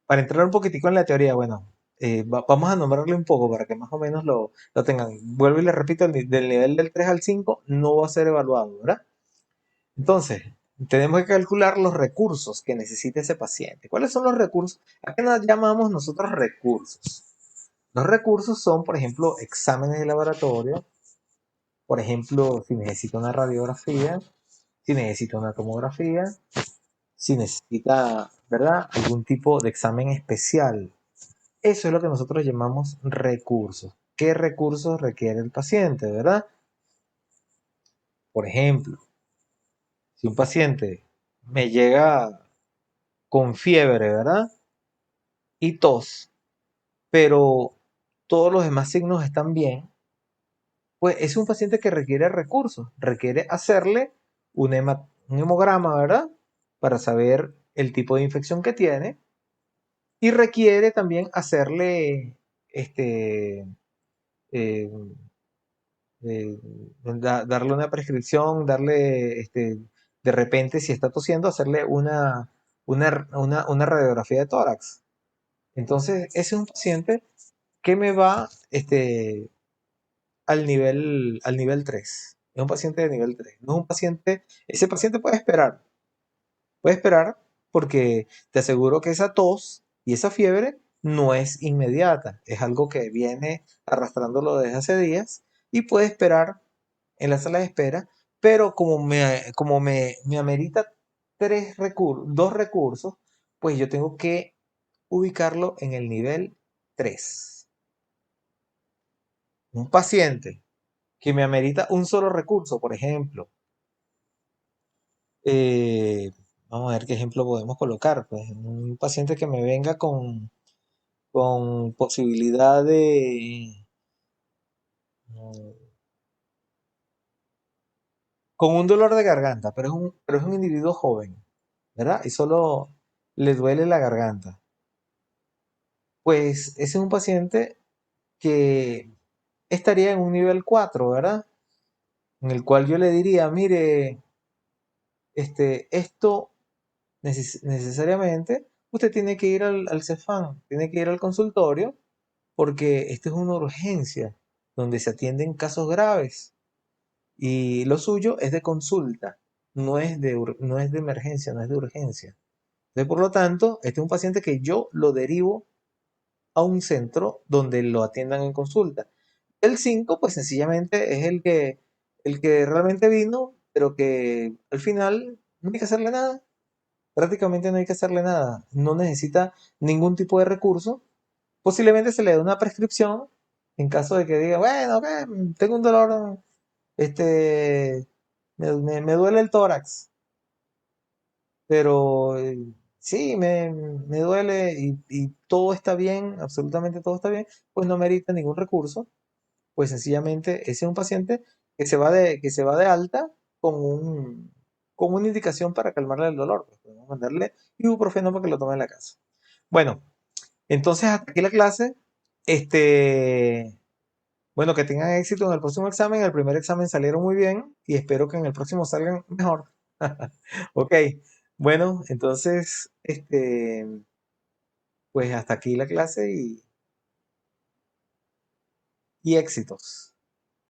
Speaker 1: para entrar un poquitico en la teoría, bueno, vamos a nombrarle un poco para que más o menos lo tengan. Vuelvo y les repito, del nivel del 3 al 5 no va a ser evaluado, ¿verdad? Entonces, tenemos que calcular los recursos que necesita ese paciente. ¿Cuáles son los recursos? ¿A qué nos llamamos nosotros recursos? Los recursos son, por ejemplo, exámenes de laboratorio, por ejemplo, si necesita una radiografía, si necesita una tomografía, si necesita, ¿verdad?, algún tipo de examen especial. Eso es lo que nosotros llamamos recursos. ¿Qué recursos requiere el paciente, verdad? Por ejemplo, si un paciente me llega con fiebre, ¿verdad? Y tos, pero todos los demás signos están bien, pues es un paciente que requiere recursos, requiere hacerle un hemograma, ¿verdad? Para saber el tipo de infección que tiene y requiere también hacerle, este, eh, darle una prescripción, darle, de repente, si está tosiendo, hacerle una radiografía de tórax. Entonces, ese es un paciente que me va, al nivel 3. Es un paciente de nivel 3. No es un paciente, ese paciente puede esperar porque te aseguro que esa tos y esa fiebre no es inmediata, es algo que viene arrastrándolo desde hace días y puede esperar en la sala de espera, pero como me amerita dos recursos, pues yo tengo que ubicarlo en el nivel 3. Un paciente que me amerita un solo recurso, por ejemplo. eh, Vamos a ver qué ejemplo podemos colocar. Pues un paciente que me venga con posibilidad mm, con un dolor de garganta, pero es un individuo joven, ¿verdad? Y solo le duele la garganta. Pues ese es un paciente que estaría en un nivel 4, ¿verdad? En el cual yo le diría, mire, esto necesariamente usted tiene que ir al Cefam, tiene que ir al consultorio, porque esto es una urgencia donde se atienden casos graves y lo suyo es de consulta, no es de emergencia, no es de urgencia. Entonces, por lo tanto, este es un paciente que yo lo derivo a un centro donde lo atiendan en consulta. El 5 pues sencillamente es el que realmente vino, pero que al final no hay que hacerle nada. Prácticamente no hay que hacerle nada. No necesita ningún tipo de recurso. Posiblemente se le dé una prescripción en caso de que diga, bueno, ok, tengo un dolor, este, me duele el tórax, pero sí, me duele y todo está bien, absolutamente todo está bien, pues no merita ningún recurso. Pues sencillamente ese es un paciente que se va de alta con con una indicación para calmarle el dolor. Pues podemos mandarle ibuprofeno para que lo tome en la casa. Bueno, entonces hasta aquí la clase. Este, bueno, que tengan éxito en el próximo examen. El primer examen salieron muy bien y espero que en el próximo salgan mejor. Ok, bueno, entonces, pues hasta aquí la clase y éxitos.